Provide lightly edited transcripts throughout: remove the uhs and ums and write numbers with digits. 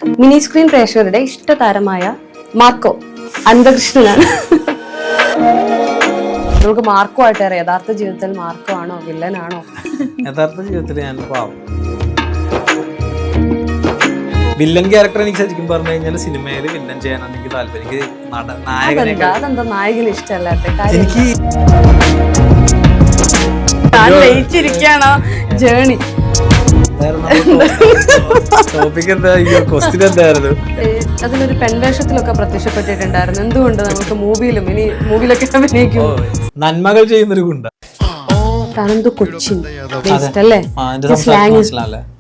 Mini screen പ്രേക്ഷകരുടെ ഇഷ്ടതാരമായ Marco അനന്തകൃഷ്ണനാണ്. നമുക്ക് Marco ആയിട്ട് അറിയാം. യഥാർത്ഥ ജീവിതത്തിൽ മാർക്കോ ആണോ വില്ലനാണോ? യഥാർത്ഥ ജീവിതത്തിൽ ഞാൻ പാവം വില്ലൻ ക്യാരക്ടർ. എനിക്ക് ശരിക്കും പറഞ്ഞു കഴിഞ്ഞാൽ സിനിമയിൽ വില്ലൻ ചെയ്യാനാണ് എനിക്ക് താല്പര്യം. എനിക്ക് അതെന്താ നായകന് ഇഷ്ടമല്ലാത്ത എനിക്ക് ലയിച്ചിരിക്കാണോ ജേണി? ടോപ്പിക് എന്താ? ക്വസ്റ്റ്യൻ എന്തായിരുന്നു? അതിലൊരു പെൺവേഷത്തിലൊക്കെ പ്രത്യക്ഷപ്പെട്ടിട്ടുണ്ടായിരുന്നു. എന്തുകൊണ്ട് നമുക്ക് മൂവിയിലൊക്കെ അഭിനയിക്കും? നന്മകൾ ചെയ്യുന്നൊരു ഗുണ്ട. തനന്തു കൊച്ചിൻ അല്ലേ?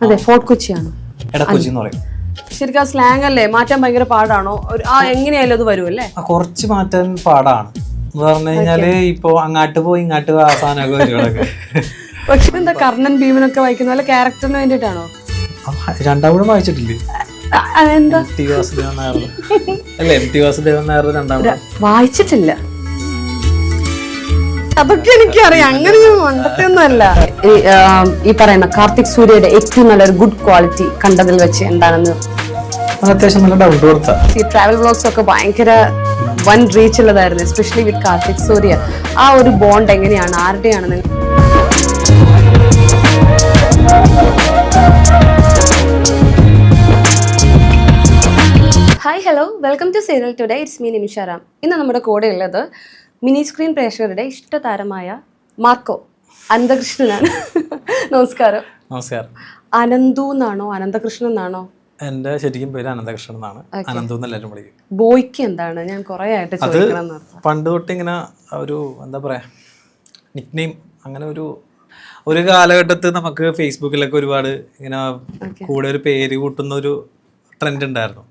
അതെ, ഫോർട്ട് കൊച്ചിയാണ്. എടക്കൊച്ചി എന്ന് പറയും. ശരിക്കും ആ സ്ലാങ് അല്ലേ മാറ്റാൻ ഭയങ്കര പാടാണോ? എങ്ങനെയായാലും അത് വരുമല്ലേ? കുറച്ച് മാറ്റാൻ പാടാണ് എന്ന് പറഞ്ഞു കഴിഞ്ഞാല്. ഇപ്പൊ അങ്ങാട്ട് പോയി ഇങ്ങാട്ട് അവസാനമൊക്കെ വരുവാളൊക്കെ. പക്ഷെ എന്താ കർണൻ ഭീമനൊക്കെ വായിക്കുന്ന പോലെ ക്യാരക്ടറിന് വേണ്ടിട്ടാണോ? രണ്ടാമതും വായിച്ചിട്ടില്ലേ? എന്താ എം ടി വാസുദേവൻ നായർ രണ്ടാമത് വായിച്ചിട്ടില്ല. അതൊക്കെ എനിക്കറിയാം. അങ്ങനെ മണ്ടത്തൊന്നും അല്ല. ഈ പറയുന്ന കാർത്തിക് സൂര്യയുടെ ഏറ്റവും നല്ലൊരു ഗുഡ് ക്വാളിറ്റി കണ്ടതിൽ വെച്ച് എന്താണെന്ന്? അത്യാവശ്യം നല്ല ഡൗൺ ടു എർത്ത്. ഈ ട്രാവൽ വ്ളോഗ്സ് ഒക്കെ ഭയങ്കര വൻ റീച്ച് ഉള്ളതായിരുന്നു, എസ്പെഷ്യലി വിത്ത് കാർത്തിക് സൂര്യ. ആ ഒരു ബോണ്ട് എങ്ങനെയാണ്, ആരുടെയാണ്? Hi, hello, welcome to serial today. It's me Nimisha Ram. ഇന്ന് നമ്മുടെ കൂടെ ഉള്ളത് മിനി സ്ക്രീൻ പ്രേക്ഷകരുടെ ഇഷ്ടതാരമായ മാർക്കോ അനന്തകൃഷ്ണനാണ്. നമസ്കാരം. നമസ്കാരം. അനന്തു എന്നാണോ അനന്തകൃഷ്ണൻ എന്നാണോ? എന്റെ ശരിക്കും പേര് അനന്തകൃഷ്ണൻ എന്നാണ്. അനന്തു എന്നെല്ലാവരും വിളിക്കും. ബോയ്ക്ക് എന്താണ്? ഞാൻ കുറെ ആയിട്ട് ചോദിക്കണം. പണ്ട് തൊട്ട് ഇങ്ങനെ ഒരു എന്താ പറയാ നിക് നെയിം അങ്ങനെ ഒരു കാലഘട്ടത്തിൽ നമുക്ക് ഫേസ്ബുക്കിലൊക്കെ ഒരുപാട് ഇങ്ങനെ കൂടെ ഒരു പേര് കൂട്ടുന്ന ഒരു ട്രെൻഡ് ഉണ്ടായിരുന്നു.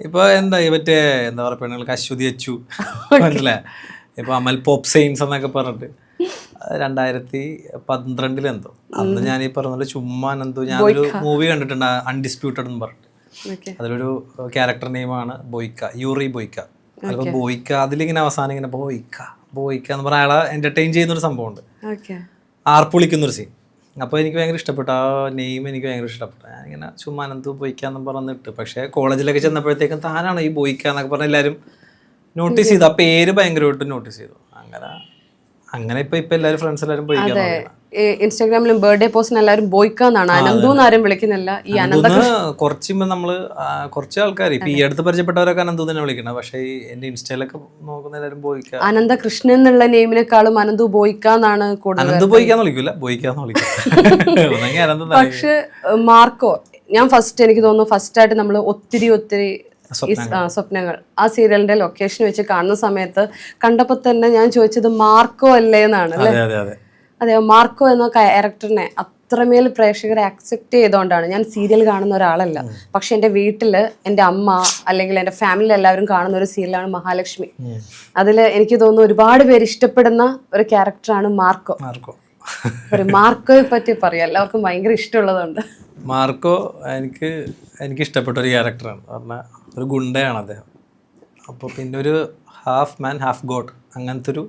ഇപ്പൊ എന്താ മറ്റേ എന്താ പറയാ പെണ്ണുങ്ങൾക്ക് അശ്വതി അച്ചു മനസ്സിലായ. ഇപ്പൊ അമൽ പോപ്പ് സെയിൻസ് എന്നൊക്കെ പറഞ്ഞിട്ട് 2012 എന്തോ അന്ന് ഞാൻ ഈ പറഞ്ഞ ചുമ്മാ എന്തോ ഞാനൊരു മൂവി കണ്ടിട്ടുണ്ട്, അൺഡിസ്പ്യൂട്ടഡ് എന്ന് പറഞ്ഞിട്ട്. അതിലൊരു ക്യാരക്ടർ നെയിമാണ് ബോയ്ക്ക, യൂറി ബോയ്ക്ക. അപ്പൊ ബോയ്ക്ക അതിലിങ്ങനെ അവസാനം ഇങ്ങനെ ബോയ്ക്ക എന്ന് പറഞ്ഞാൽ അയാളെ എന്റർടൈൻ ചെയ്യുന്നൊരു സംഭവമുണ്ട്, ആർപ്പുളിക്കുന്നൊരു സീൻ. അപ്പോൾ എനിക്ക് ഭയങ്കര ഇഷ്ടപ്പെട്ടു ആ നെയിം. എനിക്ക് ഭയങ്കര ഇഷ്ടപ്പെട്ടു. ഞാനിങ്ങനെ ചുമ്മാ അനന്തു ബോയ്ക്കാന്ന് പറഞ്ഞിട്ട്. പക്ഷേ കോളേജിലൊക്കെ ചെന്നപ്പോഴത്തേക്കും താനാണ് ഈ ബോയ്ക്ക എന്നൊക്കെ പറഞ്ഞ് എല്ലാവരും നോട്ടീസ് ചെയ്തു. ആ പേര് ഭയങ്കരമായിട്ട് നോട്ടീസ് ചെയ്തു. അങ്ങനെ ഇപ്പൊ എല്ലാവരും ഫ്രണ്ട്സ് എല്ലാവരും ബോയ്ക്ക. ഇൻസ്റ്റാഗ്രാമിലും ബർത്ത്ഡേ പോസ്റ്റിന് എല്ലാവരും ബോയ്ക്ക എന്നാണ്, അനന്തു ആരും വിളിക്കുന്നില്ല. ഈ കുറച്ചുമ്പോ കുറച്ച് ആൾക്കാർ ഇപ്പൊ ഈ അടുത്ത് പരിചയപ്പെട്ടവരൊക്കെ അനന്തു തന്നെ വിളിക്കണം. പക്ഷേ ഈ എന്റെ ഇൻസ്റ്റയിലൊക്കെ നോക്കുന്ന എല്ലാവരും ബോയ്ക്ക. അനന്തകൃഷ്ണൻ എന്നുള്ള നെയിമിനെക്കാളും അനന്തു ബോയ്ക്ക എന്നാണ് കൂടുതൽ. അനന്തു ബോയ്ക്കാന്ന് വിളിക്കൂല, ബോയ്ക്കാന്ന് വിളിക്കും. പക്ഷെ മാർക്കോ, ഞാൻ എനിക്ക് തോന്നുന്നു ഫസ്റ്റ് ആയിട്ട് നമ്മൾ ഒത്തിരി സ്വപ്നങ്ങൾ ആ സീരിയലിന്റെ ലൊക്കേഷൻ വെച്ച് കാണുന്ന സമയത്ത് കണ്ടപ്പോ തന്നെ ഞാൻ ചോദിച്ചത് മാർക്കോ അല്ലേ എന്നാണ്. അതെ, മാർക്കോ എന്ന ക്യാരക്ടറിനെ അത്രമേൽ പ്രേക്ഷകരെ അക്സെപ്റ്റ് ചെയ്തുകൊണ്ടാണ്. ഞാൻ സീരിയൽ കാണുന്ന ഒരാളല്ല, പക്ഷെ എൻ്റെ വീട്ടില് എൻ്റെ അമ്മ അല്ലെങ്കിൽ എൻ്റെ ഫാമിലി എല്ലാവരും കാണുന്ന ഒരു സീരിയലാണ് മഹാലക്ഷ്മി. അതിൽ എനിക്ക് തോന്നുന്നു ഒരുപാട് പേര് ഇഷ്ടപ്പെടുന്ന ഒരു ക്യാരക്ടറാണ് മാർക്കോ. ഒരു മാർക്കോയെ പറ്റി പറയാം, എല്ലാവർക്കും ഭയങ്കര ഇഷ്ടമുള്ളതുണ്ട്. മാർക്കോ എനിക്ക് ഇഷ്ടപ്പെട്ട ഒരു ക്യാരക്ടറാണ്. പറഞ്ഞാൽ ഒരു ഗുണ്ടയാണ് അദ്ദേഹം. അപ്പോൾ പിന്നെ ഒരു ഹാഫ് മാൻ ഹാഫ് ഗോഡ് അങ്ങനത്തെ ഒരു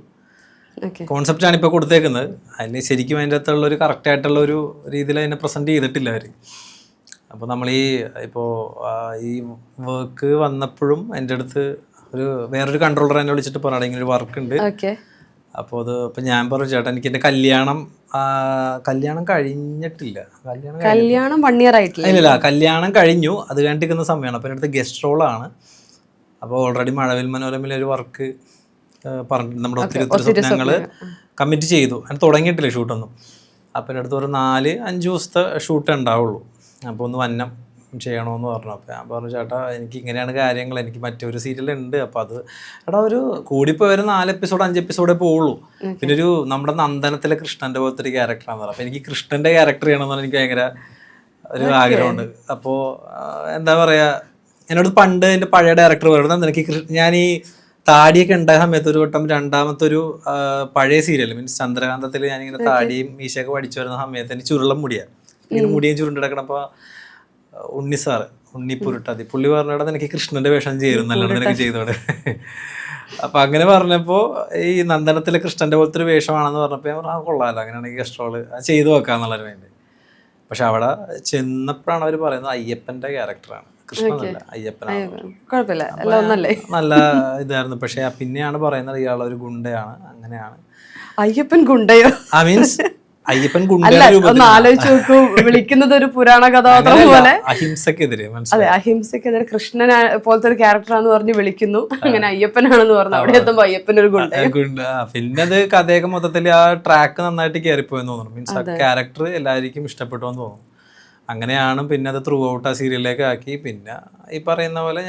കോൺസെപ്റ്റാണ് ഇപ്പോൾ കൊടുത്തേക്കുന്നത്. അതിന് ശരിക്കും അതിൻ്റെ അകത്തുള്ള ഒരു കറക്റ്റായിട്ടുള്ള ഒരു രീതിയിൽ അതിനെ പ്രസൻറ്റ് ചെയ്തിട്ടില്ല അവർ. അപ്പോൾ നമ്മൾ ഈ വർക്ക് വന്നപ്പോഴും എൻ്റെ അടുത്ത് വേറൊരു കൺട്രോളർ എന്നെ വിളിച്ചിട്ട് പറയണം ഇങ്ങനെ ഒരു വർക്ക് ഉണ്ട്. അപ്പോൾ ഇപ്പം ഞാൻ പറഞ്ഞു ചേട്ടാ എനിക്ക് എൻ്റെ കല്യാണം കഴിഞ്ഞിട്ടില്ല. കല്യാണം 1 year ആയിട്ടില്ല. ഇല്ല, കല്യാണം കഴിഞ്ഞു, അത് കഴിഞ്ഞിരിക്കുന്ന സമയമാണ്. അപ്പോൾ എൻ്റെ അടുത്ത് ഗസ്റ്റ് റോളാണ്. അപ്പോൾ ഓൾറെഡി മഴവിൽ മനോരമയിലെ ഒരു വർക്ക് പറഞ്ഞിട്ട് നമ്മുടെ ഒത്തിരി സ്വപ്നങ്ങൾ കമ്മിറ്റ് ചെയ്തു. അതിന് തുടങ്ങിയിട്ടില്ല ഷൂട്ടൊന്നും. അപ്പം എൻ്റെ അടുത്ത് ഒരു 4-5 ദിവസത്തെ ഷൂട്ട് ഉണ്ടാവുള്ളൂ. അപ്പോൾ ഒന്ന് വന്നം ചെയ്യണമെന്ന് പറഞ്ഞു. അപ്പോൾ ഞാൻ പറഞ്ഞു ചേട്ടാ എനിക്ക് ഇങ്ങനെയാണ് കാര്യങ്ങൾ, എനിക്ക് മറ്റൊരു സീരിയലുണ്ട്. അപ്പോൾ അത് ഒരു കൂടിപ്പോയി ഒരു 4 എപ്പിസോഡ് 5 എപ്പിസോഡേ പോവുള്ളൂ. പിന്നെ നമ്മുടെ നന്ദനത്തിലെ കൃഷ്ണൻ്റെ പോലത്തെ ഒരു ക്യാരക്ടറാണെന്ന് പറഞ്ഞു. അപ്പോൾ എനിക്ക് കൃഷ്ണൻ്റെ ക്യാരക്ടർ ചെയ്യണമെന്നാണ് എനിക്ക് ഭയങ്കര ഒരു ആഗ്രഹമുണ്ട്. അപ്പോൾ എന്താ പറയുക, എന്നോട് പണ്ട് എൻ്റെ പഴയ ഡയറക്ടർ പറയുന്നത് നിനക്ക് ഞാൻ ഈ താടിയൊക്കെ ഉണ്ടായ സമയത്ത് ഒരു വട്ടം രണ്ടാമത്തെ ഒരു പഴയ സീരിയൽ മീൻസ് ചന്ദ്രകാന്തത്തിൽ ഞാനിങ്ങനെ താടിയും മീശയൊക്കെ പഠിച്ചു വരുന്ന സമയത്ത് എനിക്ക് ചുരുളം മുടിയാണ്, ഇങ്ങനെ മുടിയും ചുരുണ്ടെടുക്കണപ്പോൾ ഉണ്ണിപ്പുരുട്ടാതി പുള്ളി പറഞ്ഞിടത്ത് എനിക്ക് കൃഷ്ണന്റെ വേഷം ചേരുന്നല്ലോ നിനക്ക് ചെയ്തോടെ. അപ്പൊ അങ്ങനെ പറഞ്ഞപ്പോ ഈ നന്ദനത്തിലെ കൃഷ്ണന്റെ പോലത്തെ ഒരു വേഷമാണെന്ന് പറഞ്ഞപ്പോ ഞാൻ കൊള്ളാലോ അങ്ങനെയാണെങ്കിൽ ഗസ്റ്റ് റോള് ചെയ്തു വെക്കാന്നുള്ളൊരു വേണ്ടി. പക്ഷെ അവിടെ ചെന്നപ്പോഴാണ് അവർ പറയുന്നത് അയ്യപ്പൻ്റെ ക്യാരക്ടറാണ്, കൃഷ്ണനല്ല അയ്യപ്പനാണ്. കുഴപ്പമില്ല, എല്ലാം ഒന്നല്ലേ. നല്ല ഇതായിരുന്നു. പക്ഷെ പിന്നെയാണ് പറയുന്നത് ഇയാളൊരു ഗുണ്ടയാണ്, അങ്ങനെയാണ്. അയ്യപ്പൻ ഗുണ്ടയോ? മീൻസ് അയ്യപ്പൻ അല്ല, ഒന്ന് ആലോചിച്ച് നോക്കൂ, വിളിക്കുന്നത് ഒരു പുരാണ കഥാപാത്രം പോലെ. അഹിംസക്കെതിരെ, അതെ, അഹിംസക്കെതിരെ കൃഷ്ണൻ പോലത്തെ ഒരു ക്യാരക്ടറാന്ന് പറഞ്ഞ് വിളിക്കുന്നു, അങ്ങനെ അയ്യപ്പനാണെന്ന് പറഞ്ഞു. അവിടെ എത്തുമ്പോ അയ്യപ്പനൊരു ഗുണ്ട. പിന്നെ അത് കഥയൊക്കെ മൊത്തത്തിൽ ആ ട്രാക്ക് നന്നായിട്ട് കയറിപ്പോയെന്ന് തോന്നുന്നു. മീൻസ് ആ ക്യാരക്ടർ എല്ലാവർക്കും ഇഷ്ടപ്പെട്ടു എന്ന് തോന്നുന്നു. അങ്ങനെയാണ് പിന്നെ അത് ത്രൂ ഔട്ട് ആ സീരിയലിലേക്ക് ആക്കി. പിന്നെ ഈ പറയുന്ന പോലെ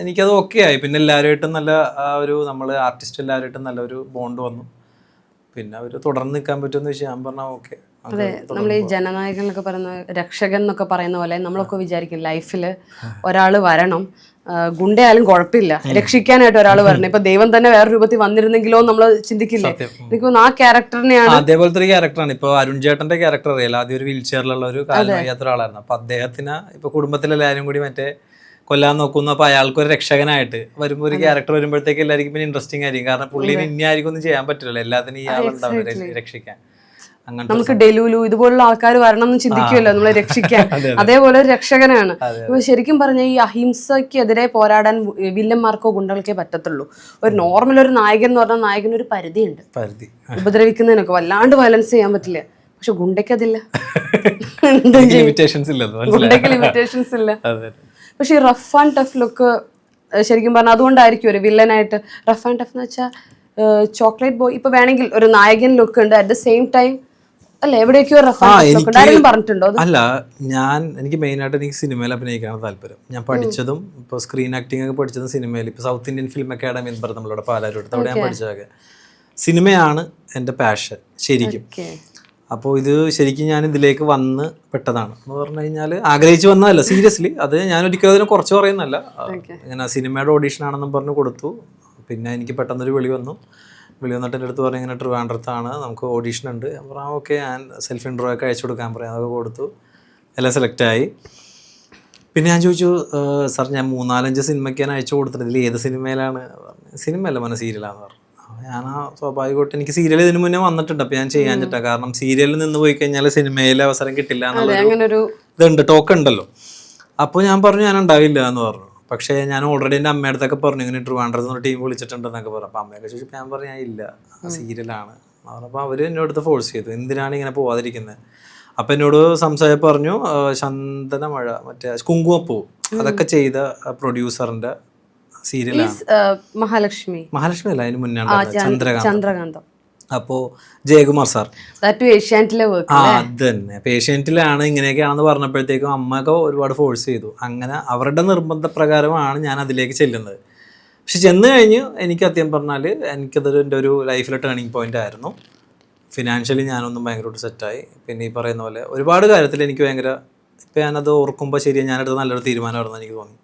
എനിക്കത് ഓക്കെ ആയി. പിന്നെ എല്ലാവരുമായിട്ടും നല്ല നമ്മൾ ആർട്ടിസ്റ്റ് എല്ലാവരുമായിട്ടും നല്ലൊരു ബോണ്ട് വന്നു. പിന്നെ അവർ തുടർന്ന് നിൽക്കാൻ പറ്റുമെന്ന് വെച്ചാൽ ഞാൻ പറഞ്ഞാൽ ഓക്കെ. അതെ, നമ്മൾ ഈ ജനനായകൻ എന്നൊക്കെ പറയുന്ന, രക്ഷകൻ എന്നൊക്കെ പറയുന്ന പോലെ നമ്മളൊക്കെ വിചാരിക്കും ലൈഫിൽ ഒരാൾ വരണം, ഗുണ്ടയായാലും കുഴപ്പമില്ല, രക്ഷിക്കാനായിട്ട് ഒരാൾ വരണം. ഇപ്പൊ ദൈവം തന്നെ വേറെ രൂപത്തിൽ വന്നിരുന്നെങ്കിലോ നമ്മൾ ചിന്തിക്കില്ലേ? എനിക്ക് തോന്നുന്നു ആ ക്യാരക്ടറിനെയാണ്. അതേപോലത്തെ ഒരു ക്യാരക്ടറാണ്. ഇപ്പൊ അരുൺ ചേട്ടന്റെ ക്യാരക്ടർ അറിയാലോ, ആദ്യം ഒരു വീൽ ചെയറിലുള്ള ഒരു കാലം വയ്യാത്ത ഒരാളായിരുന്നു. അപ്പൊ അദ്ദേഹത്തിന് ഇപ്പൊ കുടുംബത്തിലെല്ലാവരും കൂടി കൊല്ലാൻ നോക്കുന്നു. അപ്പൊ അയാൾക്കൊരു രക്ഷകനായിട്ട് വരുമ്പോ ഒരു ക്യാരക്ടർ വരുമ്പോഴത്തേക്ക് എല്ലാവർക്കും പിന്നെ ഇൻട്രസ്റ്റിംഗ് ആയിരിക്കും. കാരണം പുള്ളിന് ഇനി ആയിരിക്കും ഒന്നും ചെയ്യാൻ പറ്റില്ലല്ലോ, എല്ലാത്തിനും ഈ ആളുണ്ടാവും രക്ഷിക്കാൻ. നമുക്ക് ഡെലൂലു ഇതുപോലുള്ള ആൾക്കാർ വരണം എന്ന് ചിന്തിക്കുമല്ലോ നമ്മളെ രക്ഷിക്കാൻ. അതേപോലെ ഒരു രക്ഷകനാണ്. ഇപ്പൊ ശരിക്കും പറഞ്ഞ ഈ അഹിംസക്കെതിരെ പോരാടാൻ വില്ലന്മാർക്കോ ഗുണ്ടകൾക്കേ പറ്റത്തുള്ളൂ. ഒരു നോർമൽ ഒരു നായകൻ എന്ന് പറഞ്ഞാൽ നായകന് ഒരു പരിധിയുണ്ട്. ഉപദ്രവിക്കുന്നതിനൊക്കെ വല്ലാണ്ട് വയലൻസ് ചെയ്യാൻ പറ്റില്ല. പക്ഷെ ഗുണ്ടയ്ക്ക് അതില്ല, ഗുണ്ടയ്ക്ക് ലിമിറ്റേഷൻസ് ഇല്ല. പക്ഷെ ഈ റഫ് ആൻഡ് ടഫ് ലുക്ക് ശരിക്കും പറഞ്ഞാൽ അതുകൊണ്ടായിരിക്കും ഒരു വില്ലനായിട്ട്. റഫ് ആൻഡ് ടഫ് എന്ന് വെച്ചാൽ ചോക്ലേറ്റ് ബോയ് ഇപ്പൊ വേണമെങ്കിൽ ഒരു നായകൻ ലുക്ക് ഉണ്ട്, അറ്റ് ദ സെയിം ടൈം അല്ല എവിടെയൊക്കെയോ റഫ് ആൻഡ് ടഫ് ലുക്ക് ആരെങ്കിലും പറഞ്ഞിട്ടുണ്ടോ? അല്ല, എനിക്ക് മെയിനായിട്ട് എനിക്ക് സിനിമയിൽ അഭിനയിക്കാനാണ് താല്പര്യം. ഞാൻ പഠിച്ചതും ഇപ്പോൾ സ്ക്രീൻ ആക്ടിംഗ് ഒക്കെ പഠിച്ചതും സിനിമയിൽ. ഇപ്പോൾ സൗത്ത് ഇന്ത്യൻ ഫിലിം അക്കാഡമി എന്ന് പറഞ്ഞ നമ്മളുടെ പാലാരോട്, അവിടെ ഞാൻ പഠിച്ചതൊക്കെ. സിനിമയാണ് എൻ്റെ പാഷൻ ശരിക്കും. അപ്പോൾ ഇത് ശരിക്കും ഞാൻ ഇതിലേക്ക് വന്ന് പെട്ടതാണ് എന്ന് പറഞ്ഞു കഴിഞ്ഞാൽ, ആഗ്രഹിച്ച് വന്നതല്ല സീരിയസ്ലി. അത് ഞാൻ ഒരിക്കലും അതിനെ കുറച്ച് പറയുന്നല്ല. ഇങ്ങനെ സിനിമയുടെ ഓഡീഷൻ ആണെന്നും പറഞ്ഞു കൊടുത്തു. പിന്നെ എനിക്ക് പെട്ടെന്നൊരു വിളി വന്നിട്ട് എൻ്റെ അടുത്ത് പറഞ്ഞു, ഇങ്ങനെ ട്രിവാൻഡ്രത്താണ്, നമുക്ക് ഓഡീഷൻ ഉണ്ട്. ഞാൻ പറഞ്ഞു ഓക്കെ, ഞാൻ സെൽഫ് ഇൻട്രോ ഒക്കെ അയച്ചു കൊടുക്കാൻ പറയാം. അതൊക്കെ കൊടുത്തു, എല്ലാം സെലക്റ്റായി. പിന്നെ ഞാൻ ചോദിച്ചു, സാർ ഞാൻ 3-4 സിനിമയ്ക്ക് ഞാൻ അയച്ചു കൊടുത്തിട്ട് ഇതിൽ ഏത് സിനിമയിലാണ്? സിനിമയല്ല സീരിയലാണെന്ന് പറഞ്ഞു. ഞാൻ സ്വാഭാവികമായിട്ട് എനിക്ക് സീരിയൽ ഇതിനു മുന്നേ വന്നിട്ടുണ്ട്. അപ്പോൾ ഞാൻ ചെയ്യാൻ ചിട്ടാ, കാരണം സീരിയലിൽ നിന്ന് പോയി കഴിഞ്ഞാൽ സിനിമയിൽ അവസരം കിട്ടില്ല എന്നുള്ളൊരു ഇതുണ്ട്, ടോക്ക് ഉണ്ടല്ലോ. അപ്പോൾ ഞാൻ പറഞ്ഞു ഞാൻ ഉണ്ടാവില്ല എന്ന് പറഞ്ഞു. പക്ഷേ ഞാൻ ഓൾറെഡി എൻ്റെ അമ്മയുടെ അടുത്തൊക്കെ പറഞ്ഞു, ഇങ്ങനെ ട്രിവാൻഡ്രത്ത് നിന്ന് ടീം വിളിച്ചിട്ടുണ്ടെന്നൊക്കെ പറഞ്ഞു. അപ്പോൾ അമ്മയൊക്കെ ചോദിച്ചപ്പോൾ ഞാൻ പറഞ്ഞു ഞാൻ ഇല്ല, സീരിയലാണ്. അപ്പോൾ അവർ എന്നോട് അടുത്ത് ഫോഴ്സ് ചെയ്തു, എന്തിനാണ് ഇങ്ങനെ പോവാതിരിക്കുന്നത്. അപ്പം എന്നോട് സംസാരം പറഞ്ഞു, ചന്ദനമഴ കുങ്കുമപ്പൂ അതൊക്കെ ചെയ്ത പ്രൊഡ്യൂസറിൻ്റെ സീരിയലാണ്. മഹാലക്ഷ്മി അല്ല, അതിന് മുന്നേ ചന്ദ്രകാന്തം. അപ്പോൾ ജയകുമാർ സാർ ഏഷ്യാനെറ്റിലെ അത് തന്നെ. അപ്പോൾ ഏഷ്യാനെറ്റിലാണ് ഇങ്ങനെയൊക്കെയാണെന്ന് പറഞ്ഞപ്പോഴത്തേക്കും അമ്മയൊക്കെ ഒരുപാട് ഫോഴ്സ് ചെയ്തു. അങ്ങനെ അവരുടെ നിർബന്ധപ്രകാരമാണ് ഞാൻ അതിലേക്ക് ചെല്ലുന്നത്. പക്ഷെ ചെന്ന് കഴിഞ്ഞ് എനിക്ക് സത്യം പറഞ്ഞാൽ എനിക്കതൊരു എൻ്റെ ഒരു ലൈഫിലെ ടേണിംഗ് പോയിന്റ് ആയിരുന്നു. ഫിനാൻഷ്യലി ഞാനൊന്നും ഭയങ്കരമായിട്ട് സെറ്റായി. പിന്നെ ഈ പറയുന്ന പോലെ ഒരുപാട് കാര്യത്തിൽ എനിക്ക് ഭയങ്കര, ഇപ്പം ഞാനത് ഓർക്കുമ്പോൾ ശരിയാണ്, ഞാനെടുത്ത നല്ലൊരു തീരുമാനമായിരുന്നു എനിക്ക് തോന്നി.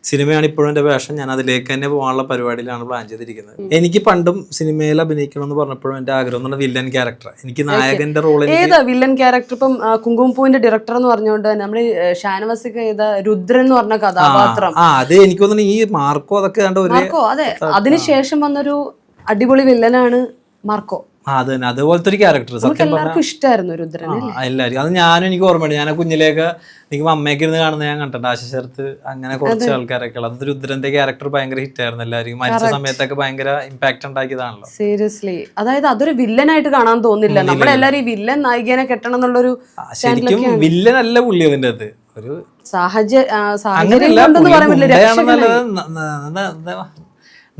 സിനിമയാണ് ഇപ്പോഴും എൻ്റെ പാഷൻ. ഞാൻ അതിലേക്ക് തന്നെ പോകാനുള്ള പരിപാടിയിലാണ് പ്ലാൻ ചെയ്തിരിക്കുന്നത്. എനിക്ക് പണ്ടും സിനിമയിൽ അഭിനയിക്കണം എന്ന് പറഞ്ഞപ്പോഴും എൻ്റെ ആഗ്രഹം എന്ന് പറഞ്ഞാൽ വില്ലൻ ക്യാരക്ടർ. എനിക്ക് നായകന്റെ റോൾ. ഏതാ വില്ലൻ ക്യാരക്ടർ? ഇപ്പം കുങ്കുമപ്പൂവിന്റെ ഡയറക്ടർ എന്ന് പറഞ്ഞുകൊണ്ട് നമ്മുടെ ഷാനവാസിക്ക് ഏതാ രുദ്രൻ എന്ന് പറഞ്ഞ കഥാപാത്രം. അത് എനിക്ക് തോന്നുന്നു ഈ മാർക്കോ അതൊക്കെ അതെ, അതിനുശേഷം വന്നൊരു അടിപൊളി വില്ലനാണ് മാർക്കോ. അത് തന്നെ, അതുപോലത്തെ ഒരു ക്യാരക്ടർ സത്യം പറഞ്ഞാൽ ഇഷ്ടമായിരുന്നു രുദ്രൻ. എല്ലാവരും അത് ഞാനും എനിക്ക് ഓർമ്മയുണ്ട്. ഞാൻ കുഞ്ഞിലേക്ക് എനിക്ക് അമ്മയൊക്കെ ഇരുന്ന് കാണുന്നത് ഞാൻ കണ്ടിട്ടുണ്ട്. ആശശരത്ത് അങ്ങനെ കുറച്ച് ആൾക്കാരൊക്കെ ഉള്ളത്. അത് രുദ്രന്റെ ക്യാരക്ടർ ഭയങ്കര ഹിറ്റ് ആയിരുന്നു. എല്ലാവരും മരിച്ച സമയത്തൊക്കെ ഭയങ്കര ഇമ്പാക്ട് ഉണ്ടാക്കിയതാണല്ലോ. സീരിയസ്ലി, അതായത് അതൊരു വില്ലനായിട്ട് കാണാൻ തോന്നില്ല. നമ്മളെല്ലാരും ഈ വില്ലൻ നായികനെ കെട്ടണം എന്നുള്ളൊരു, ശരിക്കും വില്ലൻ അല്ല പുള്ളി. അതിന്റെ അത് ഒരു സാഹചര്യം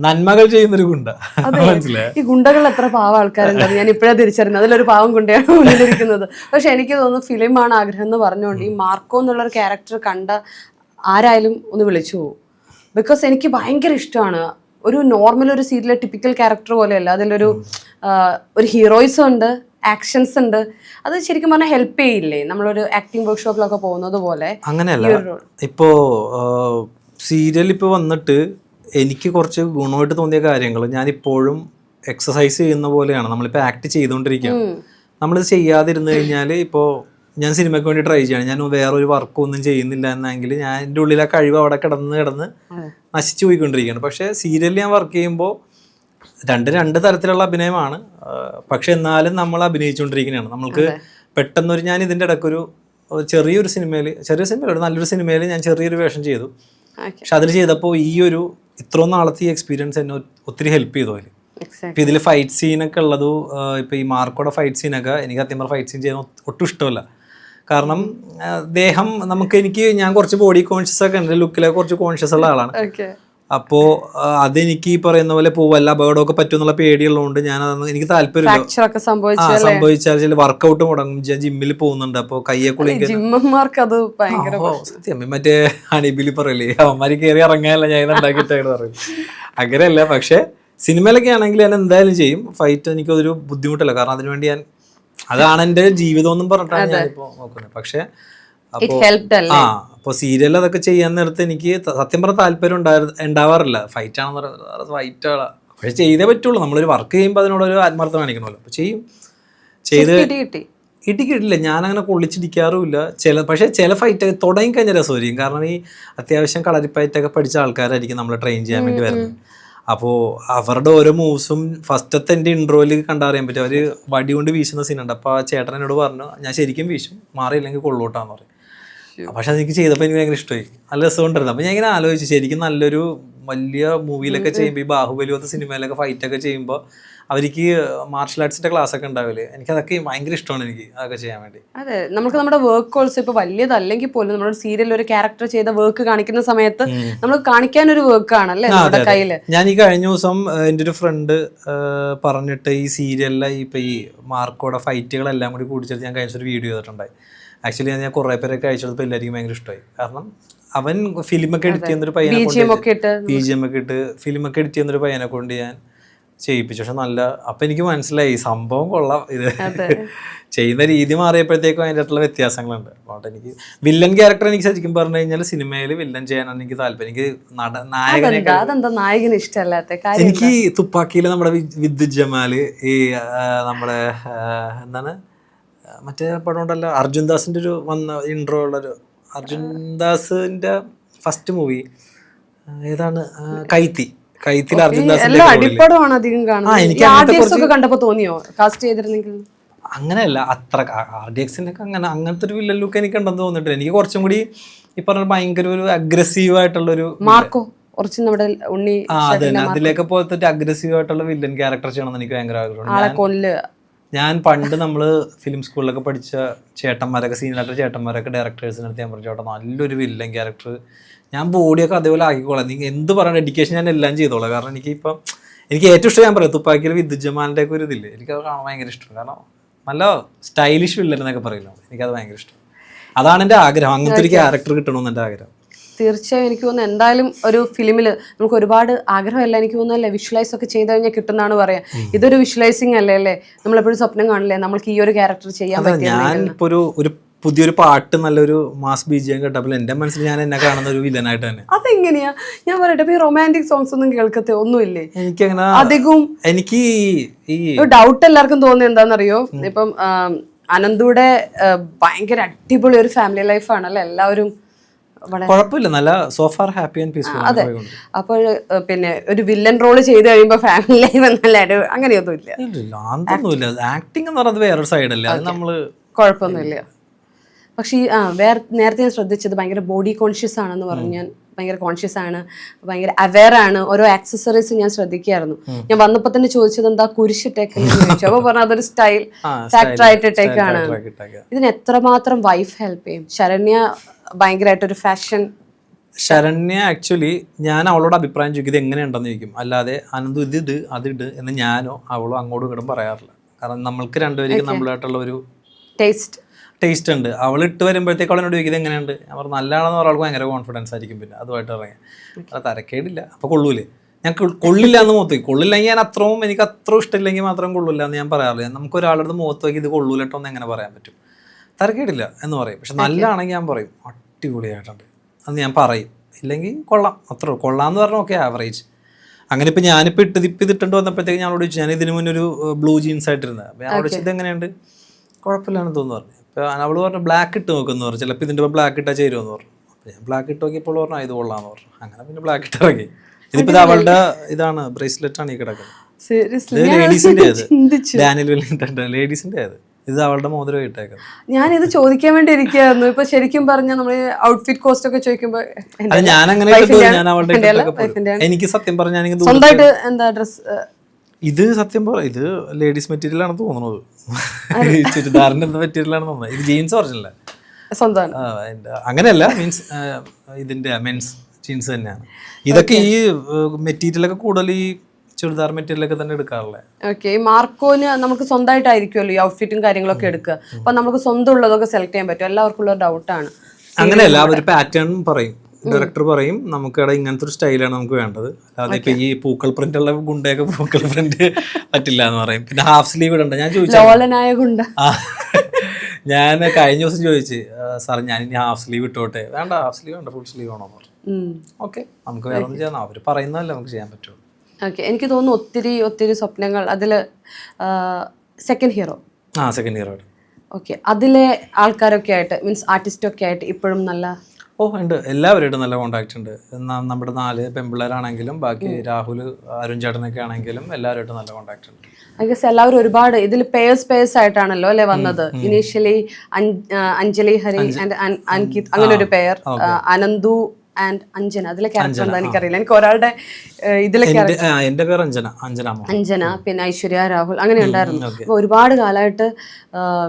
നന്മകൾ ചെയ്യുന്നൊരു ഗുണ്ട. മനസ്സിലായി, ഈ ഗുണ്ടകൾ എത്ര പാവ ആൾക്കാരുണ്ടാവും. ഞാൻ ഇപ്പോഴാണ് തിരിച്ചറിഞ്ഞത് അതിലൊരു പാവം ഗുണ്ടയാണ് മുന്നിലിരിക്കുന്നത്. പക്ഷെ എനിക്ക് തോന്നുന്നു ഫിലിമാണ് ആഗ്രഹം എന്ന് പറഞ്ഞുകൊണ്ട് ഈ മാർക്കോ എന്നുള്ളൊരു ക്യാരക്ടർ കണ്ട ആരായാലും ഒന്ന് വിളിച്ചു പോകും. ബിക്കോസ് എനിക്ക് ഭയങ്കര ഇഷ്ടമാണ്. ഒരു നോർമൽ ഒരു സീരിയൽ ടിപ്പിക്കൽ ക്യാരക്ടർ പോലെയല്ല. അതിലൊരു ഹീറോയിസം ഉണ്ട്, ആക്ഷൻസ് ഉണ്ട്. അത് ശരിക്കും പറഞ്ഞാൽ ഹെൽപ്പ് ചെയ്യില്ലേ നമ്മളൊരു ആക്ടിങ് വർക്ക്ഷോപ്പിലൊക്കെ പോകുന്നത് പോലെ? അങ്ങനെയല്ല. ഇപ്പോ സീരിയൽ ഇപ്പൊ വന്നിട്ട് എനിക്ക് കുറച്ച് ഗുണമായിട്ട് തോന്നിയ കാര്യങ്ങൾ ഞാനിപ്പോഴും എക്സസൈസ് ചെയ്യുന്ന പോലെയാണ്. നമ്മളിപ്പോൾ ആക്ട് ചെയ്തുകൊണ്ടിരിക്കുകയാണ്. നമ്മളിത് ചെയ്യാതിരുന്നു കഴിഞ്ഞാൽ, ഇപ്പോൾ ഞാൻ സിനിമയ്ക്ക് വേണ്ടി ട്രൈ ചെയ്യണം, ഞാൻ വേറൊരു വർക്കൊന്നും ചെയ്യുന്നില്ല എന്നെങ്കിൽ ഞാൻ എൻ്റെ ഉള്ളിൽ ആ കഴിവ് അവിടെ കിടന്ന് നശിച്ചു പോയിക്കൊണ്ടിരിക്കുകയാണ്. പക്ഷേ സീരിയലിൽ ഞാൻ വർക്ക് ചെയ്യുമ്പോൾ രണ്ട് തരത്തിലുള്ള അഭിനയമാണ്. പക്ഷെ എന്നാലും നമ്മൾ അഭിനയിച്ചുകൊണ്ടിരിക്കുന്നതാണ്. നമ്മൾക്ക് പെട്ടെന്നൊരു, ഞാൻ ഇതിൻ്റെ ഇടയ്ക്കൊരു ചെറിയൊരു സിനിമയിൽ ഒരു നല്ലൊരു സിനിമയിൽ ഞാൻ ചെറിയൊരു വേഷം ചെയ്തു. Okay. പക്ഷെ അതിൽ ചെയ്തപ്പോൾ ഇത്രയും നാളത്തെ ഈ എക്സ്പീരിയൻസ് എന്നെ ഒത്തിരി ഹെൽപ്പ് ചെയ്തു അതിൽ. Exactly. ഇപ്പം ഇതിൽ ഫൈറ്റ് സീനൊക്കെ ഉള്ളത് ഇപ്പം ഈ മാർക്കോടെ ഫൈറ്റ് സീനൊക്കെ എനിക്ക് സത്യം പറഞ്ഞാൽ ഫൈറ്റ് സീൻ ചെയ്യാൻ ഒട്ടും ഇഷ്ടമല്ല. കാരണം ഞാൻ കുറച്ച് ബോഡി കോൺഷ്യസ് ഒക്കെ ഉണ്ട്, ലുക്കിലൊക്കെ കുറച്ച് കോൺഷ്യസ് ഉള്ള ആളാണ്. Okay. അപ്പോൾ അതെനിക്ക് ഈ പറയുന്ന പോലെ വല്ല അപകടമൊക്കെ പറ്റുമെന്നുള്ള പേടിയുള്ളതുകൊണ്ട് ഞാനതൊന്നും എനിക്ക് Fracture ഒക്കെ താല്പര്യമില്ല. സംഭവിച്ചാൽ ചില വർക്കൗട്ട് മുടങ്ങും. ജിമ്മിൽ പോകുന്നുണ്ട്, അപ്പോൾ കയ്യെ കുളിക്കാൻ ജിമ്മന്മാർക്ക് അത് ഭയങ്കര സത്യം മറ്റേ ഹണിബിലി പറയല്ലേ, അവന്മാര് കയറി ഇറങ്ങാനല്ല ഞാൻ ഉണ്ടാക്കിയിട്ടാണ് പറയും. അങ്ങനെയല്ല. പക്ഷെ സിനിമയിലൊക്കെ ആണെങ്കിൽ ഞാൻ എന്തായാലും ചെയ്യും. ഫൈറ്റ് എനിക്കതൊരു ബുദ്ധിമുട്ടല്ല, കാരണം അതിനുവേണ്ടി അതാണ് എൻ്റെ ജീവിതം എന്നും പറഞ്ഞിട്ടാണ് ഞാനിപ്പോൾ നോക്കുന്നത്. പക്ഷെ അപ്പോൾ സീരിയൽ അതൊക്കെ ചെയ്യാൻ നേരത്ത് എനിക്ക് സത്യം പറഞ്ഞ താല്പര്യം ഉണ്ടാവാറില്ല. ഫൈറ്റ് ആണെന്ന് പറയുന്നത് ഫൈറ്റാണ്, പക്ഷെ ചെയ്തേ പറ്റുള്ളൂ. നമ്മളൊരു വർക്ക് ചെയ്യുമ്പോൾ അതിനോടൊരു ആത്മാർത്ഥം കാണിക്കണമല്ലോ. അപ്പോൾ ചെയ്ത് ഇടിക്കിട്ടില്ല, ഞാനങ്ങനെ കൊള്ളിച്ചിടിക്കാറുമില്ല. പക്ഷേ ചില ഫൈറ്റൊക്കെ തുടങ്ങി കഴിഞ്ഞാൽ രസമായിരിക്കും. കാരണം ഈ അത്യാവശ്യം കളരിപ്പയറ്റൊക്കെ പഠിച്ച ആൾക്കാരായിരിക്കും നമ്മൾ ട്രെയിൻ ചെയ്യാൻ വേണ്ടി വരുന്നത്. അപ്പോൾ അവരുടെ ഓരോ മൂവ്സും ഫസ്റ്റത്തെ എൻ്റെ ഇൻട്രോയിൽ കണ്ടറിയാൻ പറ്റും. അവർ വടി കൊണ്ട് വീശുന്ന സീനുണ്ട്. അപ്പോൾ ആ ചേട്ടൻ എന്നോട് പറഞ്ഞു, ഞാൻ ശരിക്കും വീശും, മാറിയില്ലെങ്കിൽ കൊള്ളൂട്ടാന്ന് പറയും. പക്ഷെ അതെനിക്ക് ചെയ്തപ്പോൾ എനിക്ക് ഭയങ്കര ഇഷ്ടമായി, നല്ല രസമുണ്ടായിരുന്നു. അപ്പോൾ ഞാൻ ഇങ്ങനെ ആലോചിച്ചു, ശരിക്കും നല്ലൊരു വലിയ മൂവിയിലൊക്കെ ചെയ്യുമ്പോൾ, ഈ ബാഹുബലി പോലത്തെ സിനിമയിലൊക്കെ ഫൈറ്റൊക്കെ ചെയ്യുമ്പോൾ അവർക്ക് മാർഷൽ ആർട്സിന്റെ ക്ലാസ് ഒക്കെ ഉണ്ടാവില്ലേ, എനിക്കതൊക്കെ ഭയങ്കര ഇഷ്ടമാണ് എനിക്ക് അതൊക്കെ ചെയ്യാൻ വേണ്ടി. അതെ, നമുക്ക് നമ്മുടെ വർക്ക് ഓൾസോ ഇപ്പൊ വലിയതല്ലെങ്കിൽ പോലും നമ്മുടെ സീരിയലിൽ ഒരു ക്യാരക്ടർ ചെയ്ത വർക്ക് കാണിക്കുന്ന സമയത്ത് നമ്മൾ കാണിക്കാൻ ഒരു വർക്ക് ആണല്ലേ നമ്മുടെ കയ്യില്. ഞാൻ ഈ കഴിഞ്ഞ ദിവസം എൻ്റെ ഒരു ഫ്രണ്ട് പറഞ്ഞിട്ട് ഈ സീരിയലിലെ ഇപ്പൊ ഈ മാർക്കോടെ ഫൈറ്റുകളെല്ലാം കൂടി കൂടിച്ചെടുത്ത് ഞാൻ കഴിഞ്ഞ ഒരു വീഡിയോ ചെയ്തിട്ടുണ്ടായി. ആക്ച്വലി ഞാൻ കുറെ പേരൊക്കെ അയച്ചപ്പോൾ എല്ലാവർക്കും ഭയങ്കര ഇഷ്ടമായി. കാരണം അവൻ ഫിലിമൊക്കെ എഡിറ്റ് ചെയ്യുന്നൊരു പയ്യനെ കൊണ്ട് BGM ഒക്കെ ഇട്ട് ഫിലിമൊക്കെ എഡിറ്റ് ചെയ്യുന്നൊരു പയ്യനെ കൊണ്ട് ഞാൻ ചെയ്യിപ്പിച്ചു. പക്ഷെ അപ്പൊ എനിക്ക് മനസ്സിലായി സംഭവം കൊള്ളാം. ഇത് ചെയ്യുന്ന രീതി മാറിയപ്പോഴത്തേക്കും അതിൻ്റെ ആയിട്ടുള്ള വ്യത്യാസങ്ങളുണ്ട്. അതുകൊണ്ട് എനിക്ക് വില്ലൻ ക്യാരക്ടർ എനിക്ക് ശരിക്കും പറഞ്ഞു കഴിഞ്ഞാൽ സിനിമയിൽ വില്ലൻ ചെയ്യാനാണ് എനിക്ക് താല്പര്യം. എനിക്ക് നായകനെ ഇഷ്ടമല്ലാത്ത എനിക്ക് തുപ്പാക്കിയില് നമ്മുടെ വിദ്യുത് ജമാല്, ഈ നമ്മുടെ എന്താണ് മറ്റേ പടം ഉണ്ടല്ലോ അർജുൻ ദാസിന്റെ ഒരു ഇൻട്രോ ഉള്ളൊരു അർജുൻ ദാസിന്റെ ഫസ്റ്റ് മൂവി ഏതാണ്, കൈത്തിൽ അർജുൻ ദാസിന്റെ അടിപ്പടമാണ് അധികം കണ്ടപ്പോ തോന്നിയോ കാസ്റ്റ് ചെയ്തിരുന്നെങ്കിൽ? അങ്ങനെയല്ല, അത്ര RDX അങ്ങനത്തെ ഒരു വില്ലൻ ലുക്ക് എനിക്ക് ഉണ്ടെന്ന് തോന്നിട്ടില്ല. എനിക്ക് കുറച്ചും കൂടി ഈ പറഞ്ഞ ഭയങ്കര ഒരു അഗ്രസീവ് ആയിട്ടുള്ളൊരു മാർക്കോ നമ്മുടെ ഉണ്ണി അതിലേക്ക് പോലത്തെ അഗ്രസീവ് ആയിട്ടുള്ള വില്ലൻ ക്യാരക്ടർ ചെയ്യണമെന്ന് എനിക്ക് ഭയങ്കര ആഗ്രഹമുണ്ട്. ഞാൻ പണ്ട് നമ്മൾ ഫിലിം സ്കൂളിലൊക്കെ പഠിച്ച ചേട്ടന്മാരൊക്കെ സീനിയറായിട്ട് ചേട്ടന്മാരൊക്കെ ഡയറക്ടേഴ്സിനടുത്ത് ഞാൻ പറഞ്ഞു, ചേട്ടാ നല്ലൊരു വില്ലൻ ക്യാരക്ടർ ഞാൻ ബോഡിയൊക്കെ അതേപോലെ ആക്കിക്കോളാം, നിങ്ങൾ എന്ത് പറയണം ഡെഡിക്കേഷൻ ഞാൻ എല്ലാം ചെയ്തോളാം. കാരണം എനിക്ക് ഏറ്റവും ഇഷ്ടം ഞാൻ പറയാം തുപ്പാക്കിയിൽ വിദ്യുത് ജമാലിൻ്റെ ഒക്കെ ഒരു ഇതില്ലേ, എനിക്കത് കാണാൻ ഭയങ്കര ഇഷ്ടം. കാരണം നല്ല സ്റ്റൈലിഷ് വില്ലൻ എന്നൊക്കെ പറയില്ല, എനിക്കത് ഭയങ്കര ഇഷ്ടം. അതാണ് എൻ്റെ ആഗ്രഹം, അങ്ങനത്തെ ഒരു ക്യാരക്ടർ കിട്ടണമെന്ന് എൻ്റെ ആഗ്രഹം. തീർച്ചയായും എനിക്ക് തോന്നുന്നു എന്തായാലും ഒരു ഫിലിമിൽ നമുക്ക് ഒരുപാട് ആഗ്രഹമല്ല, എനിക്ക് തോന്നുന്നല്ലേ വിഷ്വലൈസ് ഒക്കെ ചെയ്ത് കഴിഞ്ഞാൽ കിട്ടുന്നതാണ് പറയാം. ഇതൊരു വിഷ്വലൈസിങ് അല്ലേ നമ്മളെപ്പോഴും സ്വപ്നം കാണില്ലേ നമ്മൾക്ക് ഈ ഒരു ക്യാരക്ടർ ചെയ്യാൻ പറ്റും. ഞാനിപ്പോ ഒരു പുതിയൊരു പാട്ട് നല്ലൊരു മാസ് BGM കേട്ടപ്പോൾ എൻ്റെ മനസ്സിൽ ഞാൻ എന്നെ കാണുന്ന ഒരു വില്ലനായിട്ട് തന്നെ. അതെങ്ങനെയാ ഞാൻ പറയട്ടെ, ഈ റൊമാൻറ്റിക് സോങ്സ് ഒന്നും കേൾക്കത്തെ ഒന്നുമില്ലേ? എനിക്കങ്ങനെ അധികവും എനിക്ക് ഈ ഡൗട്ട് എല്ലാവർക്കും തോന്നുന്നത് എന്താണെന്നറിയോ, ഇപ്പം അനന്തുടെ ഭയങ്കര അടിപൊളി ഒരു ഫാമിലി ലൈഫാണ് അല്ലെ, എല്ലാവരും കുഴപ്പമില്ല, നല്ല സോഫാർ ഹാപ്പി ആൻഡ് പീസ്ഫുൾ. അതെ, അപ്പോൾ പിന്നെ ഒരു വില്ലൻ റോള് ചെയ്ത് കഴിയുമ്പോ ഫാമിലി ലൈഫ് നല്ല അങ്ങനെയൊന്നും ഇല്ല. ആക്ടിങ് എന്ന് പറയുന്നത് വേറൊരു സൈഡല്ലേ, അത് നമ്മള് കുഴപ്പമൊന്നുമില്ല. പക്ഷേ നേരത്തെ ഞാൻ ശ്രദ്ധിച്ചത് ഭയങ്കര ബോഡി കോൺഷ്യസ് ആണെന്ന് പറഞ്ഞു. ഞാൻ ഭയങ്കര കോൺഷ്യസ് ആണ്, ഭയങ്കര അവെയർ ആണ്. ഓരോ ആക്സസറീസ് ഞാൻ ശ്രദ്ധിക്കായിരുന്നു. ഞാൻ വന്നപ്പോ തന്നെ ചോദിച്ചത് എന്താ കുരിശിട്ടേക്കെന്ന് ചോദിച്ചു. അപ്പൊ പറഞ്ഞു അതൊരു സ്റ്റൈൽ ഫാക്ടർ ആയിട്ട് ഇട്ടേക്കാണ്. ഇതിന് എത്രമാത്രം വൈഫ് ഹെൽപ്പ് ചെയ്യും? ശരണ്യ ഭയങ്കരമായിട്ടൊരു ഫാഷൻ. ശരണ്യ ആക്ച്വലി ഞാൻ അവളോട് അഭിപ്രായം ചോദിക്കും ഇത് എങ്ങനെയുണ്ടെന്ന് ചോദിക്കും, അല്ലാതെ അനന്തു ഇതിട് അതിട് എന്ന് ഞാനോ അവളോ അങ്ങോട്ടും ഇങ്ങോട്ടും പറയാറില്ല. കാരണം നമ്മൾക്ക് രണ്ടുപേർക്ക് നമ്മളായിട്ടുള്ള ഒരു ടേസ്റ്റ് ഉണ്ട്. അവൾ ഇട്ട് വരുമ്പോഴത്തേക്ക് അവളെന്നോട് ചോദിക്കുന്നത് എങ്ങനെയുണ്ട്, ഞാൻ പറഞ്ഞു നല്ലതാണെന്ന് ഒരാൾക്ക് ഭയങ്കര കോൺഫിഡൻസ് ആയിരിക്കും. പിന്നെ അതുമായിട്ട് ഇറങ്ങി അത് തരക്കേടില്ല, അപ്പോൾ കൊള്ളൂലേ. ഞാൻ കൊള്ളില്ല എന്ന് മുഖത്ത് നോക്കി, കൊള്ളില്ലെങ്കിൽ ഞാൻ എനിക്ക് അത്ര ഇഷ്ടമില്ലെങ്കിൽ മാത്രം കൊള്ളില്ല എന്ന് ഞാൻ പറയാറില്ല. നമുക്ക് ഒരാളുടെ മുഖത്ത് നോക്കി ഇത് കൊള്ളൂലട്ടോ എന്ന് എങ്ങനെ പറയാൻ പറ്റും? തരക്കേടില്ല എന്ന് പറയും. പക്ഷെ നല്ലതാണെങ്കിൽ ഞാൻ പറയും അടിപൊളിയായിട്ടുണ്ട് എന്ന് ഞാൻ പറയും, ഇല്ലെങ്കിൽ കൊള്ളാം, അത്ര കൊള്ളാമെന്ന് പറഞ്ഞാൽ ഓക്കെ ആവറേജ്. അങ്ങനെ ഇപ്പം ഞാനിപ്പോൾ ഇതിട്ടുണ്ട് വന്നപ്പോഴത്തേക്ക് ഞാനോട് ചോദിച്ചു, ഞാൻ ഇതിന് മുന്നൊരു ബ്ലൂ ജീൻസ് ആയിട്ടിരുന്നത്. അപ്പോൾ ഞാൻ ചോദിച്ചു ഇതെങ്ങനെയുണ്ട്, കുഴപ്പമില്ലാന്ന് തോന്നുന്നു പറഞ്ഞു. അപ്പോൾ അവൾ പറഞ്ഞു ബ്ലാക്ക് ഇട്ട് നോക്കുമെന്ന് പറഞ്ഞു, ചിലപ്പോൾ ഇതിൻ്റെ ബ്ലാക്ക് ഇട്ടാൽ ചേരുമെന്ന് പറഞ്ഞു. അപ്പോൾ ഞാൻ ബ്ലാക്ക് ഇട്ട് നോക്കിയപ്പോൾ പറഞ്ഞു ഇത് കൊള്ളാമെന്ന് പറഞ്ഞു. അങ്ങനെ പിന്നെ ബ്ലാക്ക് ഇട്ട് ഇറങ്ങി. ഇതിപ്പോൾ അവളുടെ ബ്രേസ്ലെറ്റ് ആണ് ഈ കിടക്കുന്നത്. ലേഡീസിൻ്റെ അത് ഡാനിയൽ വെല്ലിംഗ്ടൺ ലേഡീസിൻ്റെ അത് ഇത് അവളുടെ മോതിരം ഇട്ടേക്കാം. ഞാനിത് ചോദിക്കാൻ വേണ്ടി ഇരിക്കുകയായിരുന്നു. ഇപ്പൊ ശരിക്കും പറഞ്ഞാൽ നമ്മള് ഔട്ട്ഫിറ്റ് കോസ്റ്റ് ഒക്കെ ചോദിക്കുമ്പോ അത് ഞാൻ അങ്ങനെ ഞാൻ അവളുടെ എനിക്ക് സത്യം പറഞ്ഞാൽ സ്വന്തമായിട്ട് എന്താ ഡ്രസ് ഇത് സത്യം പറ ഇത് ലേഡീസ് മെറ്റീരിയൽ ആണ് തോന്നുന്നത്. ചുരിദാറിന്റെ എന്ത് മെറ്റീരിയൽ ആണ് തോന്നുന്നത്. ഇത് ജീൻസ് ഒറിജിനല്ല, സ്വന്തമാണ്. അങ്ങനെയല്ല, മീൻസ് ഇതിന്റെ മെൻസ് ജീൻസ് തന്നെയാണ്. ഇതൊക്കെ ഈ മെറ്റീരിയലൊക്കെ കൂടുതൽ ഈ ചുരിദാർ മെറ്റീരിയലൊക്കെ തന്നെ എടുക്കാറുള്ളത്. ഓക്കെ, ഈ മാർക്കോന് നമുക്ക് സ്വന്തമായിട്ടായിരിക്കുമല്ലോ ഈ ഔട്ട്ഫിറ്റും കാര്യങ്ങളൊക്കെ എടുക്കുക. അപ്പൊ നമുക്ക് സ്വന്തം ഉള്ളതൊക്കെ സെലക്ട് ചെയ്യാൻ പറ്റും. എല്ലാവർക്കും ഉള്ള ഡൗട്ടാണ്. അങ്ങനെയല്ല, ഒരു പാറ്റേൺ പറയും, ഡയറക്ടർ പറയും നമുക്കിവിടെ ഇങ്ങനത്തെ ഒരു സ്റ്റൈലാണ് നമുക്ക് വേണ്ടത്. അല്ലാതെ ഇപ്പൊ ഈ പൂക്കൾ പ്രിന്റ് ഉള്ള ഗുണ്ടയൊക്കെ പൂക്കൾ പ്രിന്റ് പറ്റില്ല എന്ന് പറയും. പിന്നെ ഹാഫ് സ്ലീവ് ഇടണ്ട. ഞാൻ ചോദിച്ചു, ഞാൻ കഴിഞ്ഞ ദിവസം ചോദിച്ചു, സാർ ഞാൻ ഇനി ഹാഫ് സ്ലീവ് ഇട്ടോട്ടെ. വേണ്ട, ഹാഫ് സ്ലീവ് വേണ്ട, ഫുൾ സ്ലീവ് ആണോ പറഞ്ഞു. ഓക്കെ, നമുക്ക് വേറെ ഒന്നും ചെയ്യാൻ, അവർ പറയുന്നതല്ലേ നമുക്ക് ചെയ്യാൻ പറ്റുള്ളൂ. ഓക്കെ, എനിക്ക് തോന്നുന്നു ഒത്തിരി ഒത്തിരി സ്വപ്നങ്ങൾ അതിൽ second hero. Second hero. Okay, അതിലെ ആൾക്കാരൊക്കെ ആയിട്ട് മീൻസ് ആർട്ടിസ്റ്റൊക്കെ ആയിട്ട് ഇപ്പോഴും നല്ല ഉണ്ട്, എല്ലാവരുമായിട്ടും നല്ല കോണ്ടാക്ട് ഉണ്ട്. നമ്മുടെ 4 പെൺപിള്ളേരാണെങ്കിലും ബാക്കി രാഹുൽ, അരുൺ ചേട്ടനൊക്കെ ആണെങ്കിലും എല്ലാവരുമായിട്ടും നല്ല കോണ്ടാക്ട് ഉണ്ട്. ഐ ഗസ് എല്ലാവരും ഒരുപാട് ഇതിൽ പേഴ്സ് ആയിട്ടാണല്ലോ അല്ലെ വന്നത്. ഇനീഷ്യലി അഞ്ജലി ഹരി ആൻഡ് അൻകിത്, അങ്ങനെ ഒരു പെയർ, അനന്തു ആൻഡ് അഞ്ജന. അതിലെ ക്യാരക്ടർ എന്താ എനിക്കറിയില്ല. എനിക്ക് ഒരാളുടെ ഇതിലെ എന്റെ പേര് അഞ്ജന, പിന്നെ ഐശ്വര്യ രാഹുൽ, അങ്ങനെ ഉണ്ടായിരുന്നു. അപ്പൊ ഒരുപാട് കാലമായിട്ട്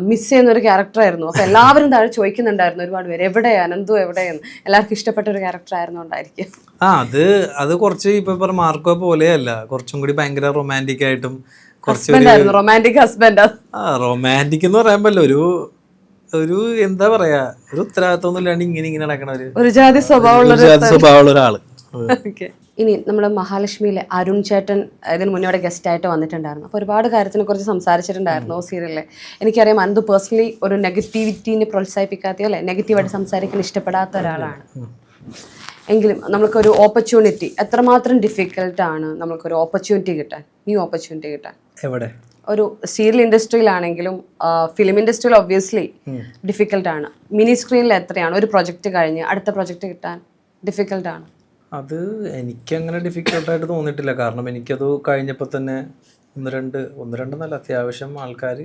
മിസ് ചെയ്യുന്ന ഒരു ക്യാരക്ടറായിരുന്നു. അപ്പൊ എല്ലാവരും താഴെ ചോദിക്കുന്നുണ്ടായിരുന്നു, ഒരുപാട് പേര് എവിടെ അനന്തു എവിടെയെന്ന്. എല്ലാവർക്കും ഇഷ്ടപ്പെട്ട ഒരു ക്യാരക്ടർ ആയിരുന്നു ഉണ്ടായിരിക്കും. അത് കുറച്ച് ഇപ്പൊ മാർക്കോ പോലെയല്ല, കുറച്ചും കൂടി ഭയങ്കര റൊമാൻറ്റിക് ആയിട്ടും റൊമാൻറ്റിക് ഹസ്ബൻഡ്. റൊമാൻറ്റിക് എന്ന് പറയുമ്പോ ഒരു എന്താ പറയാ, ഒരു ഉത്തരവാദിത്വം ഇല്ലാണ്ട് ഇങ്ങനെ നടക്കണ ഒരു ജാതി സ്വഭാവമുള്ള ഒരാള്. ഇനി നമ്മുടെ മഹാലക്ഷ്മിയിലെ അരുൺ ചേട്ടൻ ഇതിന് മുന്നേ ഗസ്റ്റ് ആയിട്ട് വന്നിട്ടുണ്ടായിരുന്നു. അപ്പോൾ ഒരുപാട് കാര്യത്തിനെ കുറിച്ച് സംസാരിച്ചിട്ടുണ്ടായിരുന്നു സീരിയലിലെ. എനിക്കറിയാം അനന്ത് പേഴ്സണലി ഒരു നെഗറ്റിവിറ്റീനെ പ്രോത്സാഹിപ്പിക്കാത്തയോ അല്ലെ നെഗറ്റീവായിട്ട് സംസാരിക്കാൻ ഇഷ്ടപ്പെടാത്ത ഒരാളാണ്. എങ്കിലും നമുക്കൊരു ഓപ്പർച്യൂണിറ്റി, എത്രമാത്രം ഡിഫിക്കൽട്ടാണ് നമുക്കൊരു ഓപ്പർച്യൂണിറ്റി കിട്ടാൻ, ന്യൂ ഓപ്പർച്യൂണിറ്റി കിട്ടാൻ. എവിടെ? ഒരു സീരിയൽ ഇൻഡസ്ട്രിയിലാണെങ്കിലും ഫിലിം ഇൻഡസ്ട്രിയിൽ ഒബ്വിയസ്ലി ഡിഫിക്കൽട്ടാണ്. മിനി സ്ക്രീനിൽ എത്രയാണ് ഒരു പ്രൊജക്റ്റ് കഴിഞ്ഞ് അടുത്ത പ്രൊജക്റ്റ് കിട്ടാൻ ഡിഫിക്കൽട്ടാണ്. അത് എനിക്കങ്ങനെ ഡിഫിക്കൽട്ടായിട്ട് തോന്നിയിട്ടില്ല. കാരണം എനിക്കത് കഴിഞ്ഞപ്പോൾ തന്നെ ഒന്ന് രണ്ടെന്നല്ല, അത്യാവശ്യം ആൾക്കാർ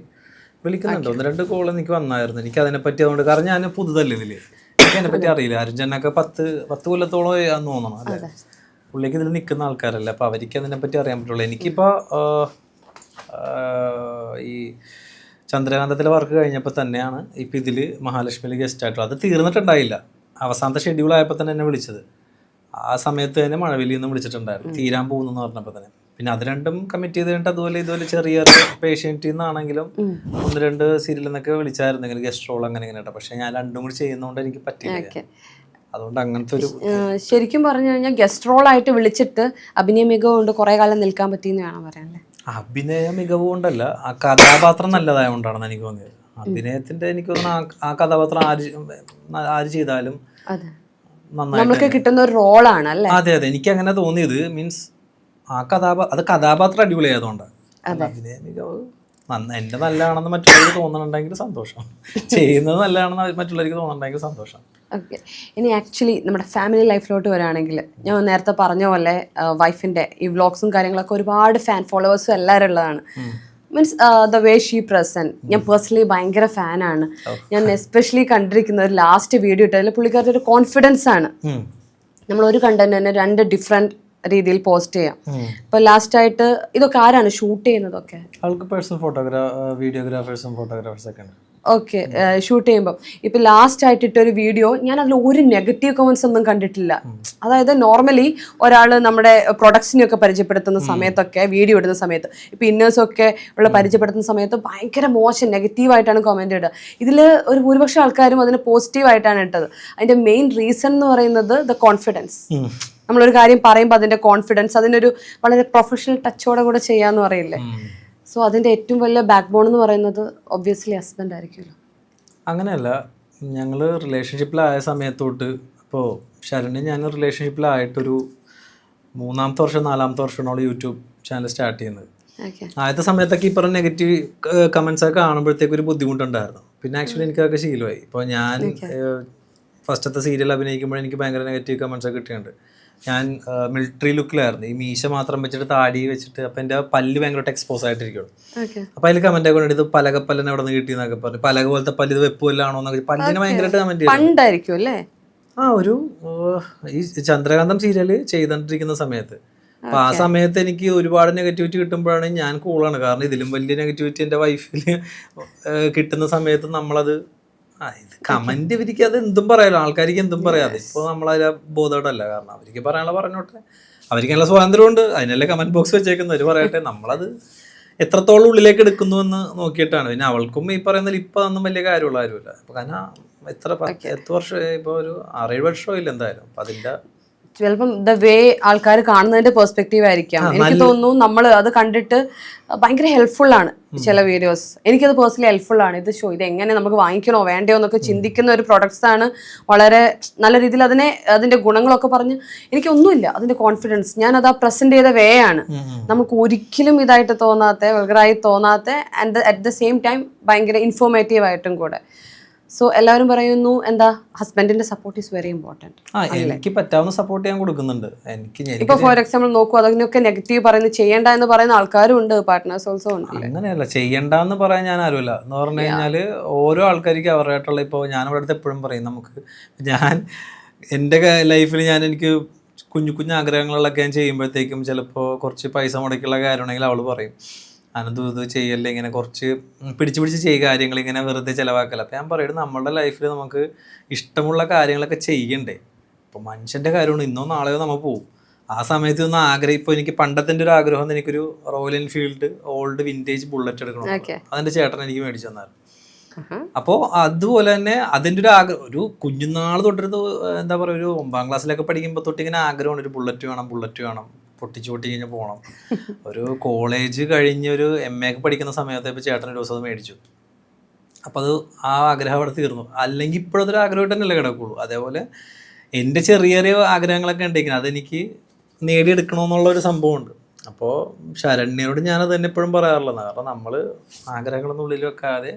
വിളിക്കുന്നുണ്ട്. 1-2 കോൾ എനിക്ക് വന്നായിരുന്നു. എനിക്ക് അതിനെപ്പറ്റി അതുകൊണ്ട്, കാരണം ഞാൻ പുതുതല്ലേ ഇതിൽ, എനിക്ക് അതിനെപ്പറ്റി അറിയില്ല. അർജുനൊക്കെ 10 കൊല്ലത്തോളം ആണെന്ന് തോന്നണം അല്ലേ. പുള്ളിക്ക് ഇതിൽ നിൽക്കുന്ന ആൾക്കാരല്ലേ, അപ്പോൾ അവർക്ക് അതിനെപ്പറ്റി അറിയാൻ പറ്റുള്ളൂ. എനിക്കിപ്പോൾ ഈ ചന്ദ്രകാന്തത്തിലെ വർക്ക് കഴിഞ്ഞപ്പോൾ തന്നെയാണ് ഇപ്പം ഇതിൽ മഹാലക്ഷ്മിയിൽ ഗസ്റ്റ് ആയിട്ടുള്ളത്. അത് തീർന്നിട്ടുണ്ടായില്ല, അവസാനത്തെ ഷെഡ്യൂൾ ആയപ്പോൾ തന്നെ എന്നെ വിളിച്ചത്. ആ സമയത്ത് തന്നെ മഴവില്ലിൽ നിന്ന് വിളിച്ചിട്ടുണ്ടായിരുന്നു, തീരാൻ പോകുന്നു പറഞ്ഞപ്പോൾ തന്നെ. പിന്നെ അത് രണ്ടും കമ്മിറ്റ് ചെയ്ത് കഴിഞ്ഞിട്ട് ഇതുപോലെ ചെറിയ പേഷ്യൻറ്റിൽ നിന്നാണെങ്കിലും 1-2 സീരിയലിൽ നിന്നൊക്കെ വിളിച്ചായിരുന്നു ഇങ്ങനെ ഗസ്റ്റ് റോൾ അങ്ങനെ ഇങ്ങനെ. പക്ഷെ ഞാൻ രണ്ടും കൂടി ചെയ്യുന്നതുകൊണ്ട് എനിക്ക് പറ്റില്ല. അതുകൊണ്ട് അങ്ങനത്തെ ഒരു ശരിക്കും പറഞ്ഞു കഴിഞ്ഞാൽ ഗസ്റ്റ് റോൾ ആയിട്ട് വിളിച്ചിട്ട് അഭിനയ മികവ് കൊണ്ട് കുറെ കാലം നിൽക്കാൻ പറ്റിയെന്നാണ് പറയാനല്ലേ. അഭിനയ മികവ് കൊണ്ടല്ല, ആ കഥാപാത്രം നല്ലതായതുകൊണ്ടാണെന്ന് എനിക്ക് തോന്നിയത്. അഭിനയത്തിന്റെ എനിക്ക് തോന്നുന്നു ആ കഥാപാത്രം ആര് ചെയ്താലും നമുക്ക് കിട്ടുന്ന ഒരു റോളാണ് അല്ലേ. അതെ, എനിക്ക് അങ്ങനെ തോന്നിയത്. മീൻസ് ആ കഥാപാത്രം അടിപൊളിയായതുകൊണ്ടാണ്. അഭിനയ മികവ് എന്റെ നല്ലതാണെന്ന് മറ്റുള്ളവർക്ക് തോന്നണുണ്ടെങ്കിൽ സന്തോഷം, ചെയ്യുന്നത് നല്ലതാണെന്ന് മറ്റുള്ളവർക്ക് തോന്നണമെങ്കിൽ സന്തോഷം. ഓക്കെ, ഇനി ആക്ച്വലി നമ്മുടെ ഫാമിലി ലൈഫിലോട്ട് വരികയാണെങ്കിൽ ഞാൻ നേരത്തെ പറഞ്ഞ പോലെ വൈഫിൻ്റെ ഈ വ്ളോഗ്സും കാര്യങ്ങളൊക്കെ ഒരുപാട് ഫാൻ ഫോളോവേഴ്സും എല്ലാവരും ഉള്ളതാണ്. Means the way she present, ഞാൻ പേഴ്സണലി ഭയങ്കര ഫാനാണ്. ഞാൻ എസ്പെഷ്യലി കണ്ടിരിക്കുന്ന ഒരു ലാസ്റ്റ് വീഡിയോ ഇട്ടതിൽ പുള്ളിക്കാരുടെ ഒരു കോൺഫിഡൻസ് ആണ്. നമ്മൾ ഒരു കണ്ടന്റ് തന്നെ 2 ഡിഫറെന്റ് രീതിയിൽ പോസ്റ്റ് ചെയ്യാം. ഇപ്പൊ ലാസ്റ്റ് ആയിട്ട് ഇതൊക്കെ ആരാണ് ഷൂട്ട് ചെയ്യുന്നതൊക്കെ? ആൾക്ക് പേഴ്സണൽ വീഡിയോഗ്രാഫേഴ്സും ഫോട്ടോഗ്രാഫേഴ്സും ഒക്കെ ഉണ്ട്. ഓക്കെ, ഷൂട്ട് ചെയ്യുമ്പോൾ ഇപ്പം ലാസ്റ്റ് ആയിട്ട് ഇട്ടൊരു വീഡിയോ ഞാൻ അതിൽ ഒരു നെഗറ്റീവ് കമൻസ് ഒന്നും കണ്ടിട്ടില്ല. അതായത് നോർമലി ഒരാൾ നമ്മുടെ പ്രൊഡക്ട്സിനെയൊക്കെ പരിചയപ്പെടുത്തുന്ന സമയത്തൊക്കെ, വീഡിയോ ഇടുന്ന സമയത്ത്, ഇപ്പം ഇന്നേഴ്സൊക്കെ ഉള്ള പരിചയപ്പെടുത്തുന്ന സമയത്ത് ഭയങ്കര മോശം നെഗറ്റീവായിട്ടാണ് കമൻറ്റ് ഇടുക. ഇതിൽ ഒരു ഭൂരിപക്ഷം ആൾക്കാരും അതിന് പോസിറ്റീവായിട്ടാണ് ഇട്ടത്. അതിൻ്റെ മെയിൻ റീസൺ എന്ന് പറയുന്നത് ദ കോൺഫിഡൻസ്. നമ്മളൊരു കാര്യം പറയുമ്പോൾ അതിൻ്റെ കോൺഫിഡൻസ്, അതിനൊരു വളരെ പ്രൊഫഷണൽ ടച്ചോടെ കൂടെ ചെയ്യാന്ന് പറയില്ലേ. സോ അതിൻ്റെ ഏറ്റവും വലിയ ബാക്ക് ബോൺ എന്ന് പറയുന്നത് ഒബ്വിയസ്ലി ഹസ്ബൻഡ് ആയിരിക്കുമല്ലോ. അങ്ങനെയല്ല, ഞങ്ങൾ റിലേഷൻഷിപ്പിലായ സമയത്തോട്ട്, ഇപ്പോൾ ശരണ്യ ഞാൻ റിലേഷൻഷിപ്പിലായിട്ടൊരു 3-ാമത്തെ വർഷം 4-ാമത്തെ വർഷമാണ് യൂട്യൂബ് ചാനൽ സ്റ്റാർട്ട് ചെയ്യുന്നത്. ആദ്യത്തെ സമയത്തൊക്കെ ഈ പറഞ്ഞ നെഗറ്റീവ് കമൻസ് ഒക്കെ കാണുമ്പോഴത്തേക്ക് ഒരു ബുദ്ധിമുട്ടുണ്ടായിരുന്നു. പിന്നെ ആക്ച്വലി എനിക്കതൊക്കെ ശീലമായി. ഇപ്പോൾ ഞാൻ ഫസ്റ്റത്തെ സീരിയൽ അഭിനയിക്കുമ്പോൾ എനിക്ക് ഭയങ്കര നെഗറ്റീവ് കമൻസ് ഒക്കെ കിട്ടിയിട്ടുണ്ട്. ഞാൻ മിലിറ്ററി ലുക്കിലായിരുന്നു, ഈ മീശ മാത്രം വെച്ചിട്ട് താടി വെച്ചിട്ട്. അപ്പം എൻ്റെ പല്ല് ഭയങ്കരമായിട്ട് എക്സ്പോസ് ആയിട്ടിരിക്കുള്ളൂ. അപ്പോൾ അതിൽ കമന്റ് ഒക്കെ ഇത് പലകപ്പല്ലിനെ എവിടെ നിന്ന് കിട്ടിയെന്നൊക്കെ പറഞ്ഞു. പലക പോലത്തെ പല്ല് ഇത് വെപ്പുമല്ലാണോ എന്നൊക്കെ പല്ലിനെ ഭയങ്കരമായിട്ട് കമന്റ് ചെയ്തു. പണ്ടായിരിക്കും അല്ലേ? ഒരു ഈ ചന്ദ്രകാന്തം സീരിയല് ചെയ്തോണ്ടിരിക്കുന്ന സമയത്ത്. അപ്പൊ ആ സമയത്ത് എനിക്ക് ഒരുപാട് നെഗറ്റിവിറ്റി കിട്ടുമ്പോഴാണ് ഞാൻ കൂളാണ്. കാരണം ഇതിലും വലിയ നെഗറ്റിവിറ്റി എൻ്റെ വൈഫിന് കിട്ടുന്ന സമയത്ത് നമ്മളത് ഇത് കമന്റ് ഇവർക്ക് അത് എന്തും പറയാലോ, ആൾക്കാർക്ക് എന്തും പറയാതെ. ഇപ്പോൾ നമ്മളതിൽ ബോധവടല്ല. കാരണം അവർക്ക് പറയാനുള്ള പറഞ്ഞോട്ടെ, അവർക്ക് നല്ല സ്വാതന്ത്ര്യമുണ്ട്, അതിനല്ലേ കമന്റ് ബോക്സ് വെച്ചേക്കുന്നത്. അവർ പറയട്ടെ, നമ്മളത് എത്രത്തോളം ഉള്ളിലേക്ക് എടുക്കുന്നു എന്ന് നോക്കിയിട്ടാണ്. പിന്നെ അവൾക്കും ഈ പറയുന്നതിൽ ഇപ്പം അതൊന്നും വലിയ കാര്യമുള്ള കാര്യമില്ല. അപ്പം കാരണം എത്ര 10 വർഷം, ഇപ്പോൾ ഒരു 6-7 വർഷമില്ല എന്തായാലും. അപ്പം അതിൻ്റെ ചിലപ്പം ദ വേ ആൾക്കാർ കാണുന്നതിന്റെ പെർസ്പെക്റ്റീവ് ആയിരിക്കാം. എനിക്ക് തോന്നുന്നു നമ്മൾ അത് കണ്ടിട്ട് ഭയങ്കര ഹെൽപ്ഫുൾ ആണ് ചില വീഡിയോസ്. എനിക്കത് പേഴ്സണലി ഹെൽപ്ഫുൾ ആണ്. ഇത് ഇത് എങ്ങനെ നമുക്ക് വാങ്ങിക്കണോ വേണ്ടയോ എന്നൊക്കെ ചിന്തിക്കുന്ന ഒരു പ്രൊഡക്ട്സ് ആണ്. വളരെ നല്ല രീതിയിൽ അതിന്റെ ഗുണങ്ങളൊക്കെ പറഞ്ഞ് എനിക്കൊന്നുമില്ല അതിന്റെ കോൺഫിഡൻസ്. ഞാൻ അത് ആ പ്രസന്റ് ചെയ്ത വേ ആണ്. നമുക്ക് ഒരിക്കലും ഇതായിട്ട് തോന്നാത്ത, വൾഗറായി തോന്നാത്ത, and at the same time ഭയങ്കര ഇൻഫോർമേറ്റീവ് ആയിട്ടും കൂടെ. സോ എല്ലാവരും പറയുന്നു എന്താ, ഹസ്ബൻഡിന്റെ സപ്പോർട്ട് ഈസ് വെരി ഇമ്പോർട്ടൻറ്റ്. എനിക്ക് പറ്റാവുന്ന സപ്പോർട്ട് ഞാൻ കൊടുക്കുന്നുണ്ട്. ഇപ്പൊ ഫോർ എക്സാമ്പിൾ നോക്കൂ, അതിനൊക്കെ നെഗറ്റീവ് പറയുന്നത്, ചെയ്യേണ്ട എന്ന് പറയുന്ന ആൾക്കാരും ഉണ്ട്, പാർട്ട്നേഴ്സ് ഓൾസോ ഉണ്ട്. അങ്ങനെയല്ല, ചെയ്യണ്ടെന്ന് പറയാൻ ഞാൻ ആരുമില്ല. എന്ന് പറഞ്ഞു കഴിഞ്ഞാൽ ഓരോ ആൾക്കാർക്ക് അവരായിട്ടുള്ള, ഇപ്പോൾ ഞാൻ ഇവിടെ അടുത്ത് എപ്പോഴും പറയും, നമുക്ക് എൻ്റെ ലൈഫിൽ എനിക്ക് കുഞ്ഞു കുഞ്ഞു ആഗ്രഹങ്ങളിലൊക്കെ ഞാൻ ചെയ്യുമ്പോഴത്തേക്കും ചിലപ്പോൾ കുറച്ച് പൈസ മുടക്കിയുള്ള കാര്യമാണെങ്കിൽ അവൾ പറയും, അനന്തു ഇത് ചെയ്യല്ലേ, ഇങ്ങനെ കുറച്ച് പിടിച്ച് ചെയ്യുക കാര്യങ്ങൾ, ഇങ്ങനെ വെറുതെ ചിലവാക്കല. അപ്പം ഞാൻ പറയുന്നത് നമ്മളുടെ ലൈഫിൽ നമുക്ക് ഇഷ്ടമുള്ള കാര്യങ്ങളൊക്കെ ചെയ്യണ്ടേ. ഇപ്പോൾ മനുഷ്യൻ്റെ കാര്യമാണ്, ഇന്നോ നാളെയോ നമ്മൾ പോകും. ആ സമയത്ത് ഒന്ന് ആഗ്രഹം, ഇപ്പോൾ എനിക്ക് പണ്ടത്തെ ഒരു ആഗ്രഹം, എനിക്കൊരു royal Enfield old vintage bullet എടുക്കണം. അതെൻ്റെ ചേട്ടൻ എനിക്ക് മേടിച്ചു തന്നായിരുന്നു. അപ്പോൾ അതുപോലെ തന്നെ അതിൻ്റെ ഒരു ആഗ്രഹം, ഒരു കുഞ്ഞുനാൾ തൊട്ടൊരു എന്താ പറയുക, ഒരു 9ാം ക്ലാസ്സിലൊക്കെ പഠിക്കുമ്പോൾ തൊട്ട് ഇങ്ങനെ ആഗ്രഹമാണ്, ഒരു ബുള്ളറ്റ് വേണം, പൊട്ടിച്ച് കഴിഞ്ഞ് പോകണം. ഒരു കോളേജ് കഴിഞ്ഞ് ഒരു MA ഒക്കെ പഠിക്കുന്ന സമയത്ത് ഇപ്പോൾ ചേട്ടൻ ഒരു ദിവസം അത് മേടിച്ചു. അപ്പോൾ അത് ആ ആഗ്രഹം അവിടെ തീർന്നു. അല്ലെങ്കിൽ ഇപ്പോഴതൊരു ആഗ്രഹമായിട്ട് തന്നെയല്ലേ കിടക്കുള്ളൂ. അതേപോലെ എൻ്റെ ചെറിയ ചെറിയ ആഗ്രഹങ്ങളൊക്കെ ഉണ്ടെങ്കിൽ അതെനിക്ക് നേടിയെടുക്കണമെന്നുള്ളൊരു സംഭവമുണ്ട്. അപ്പോൾ ശരണ്യയോട് ഞാനത് തന്നെ എപ്പോഴും പറയാറുള്ളത്. കാരണം നമ്മൾ ആഗ്രഹങ്ങളൊന്നും ഉള്ളിൽ വെക്കാതെ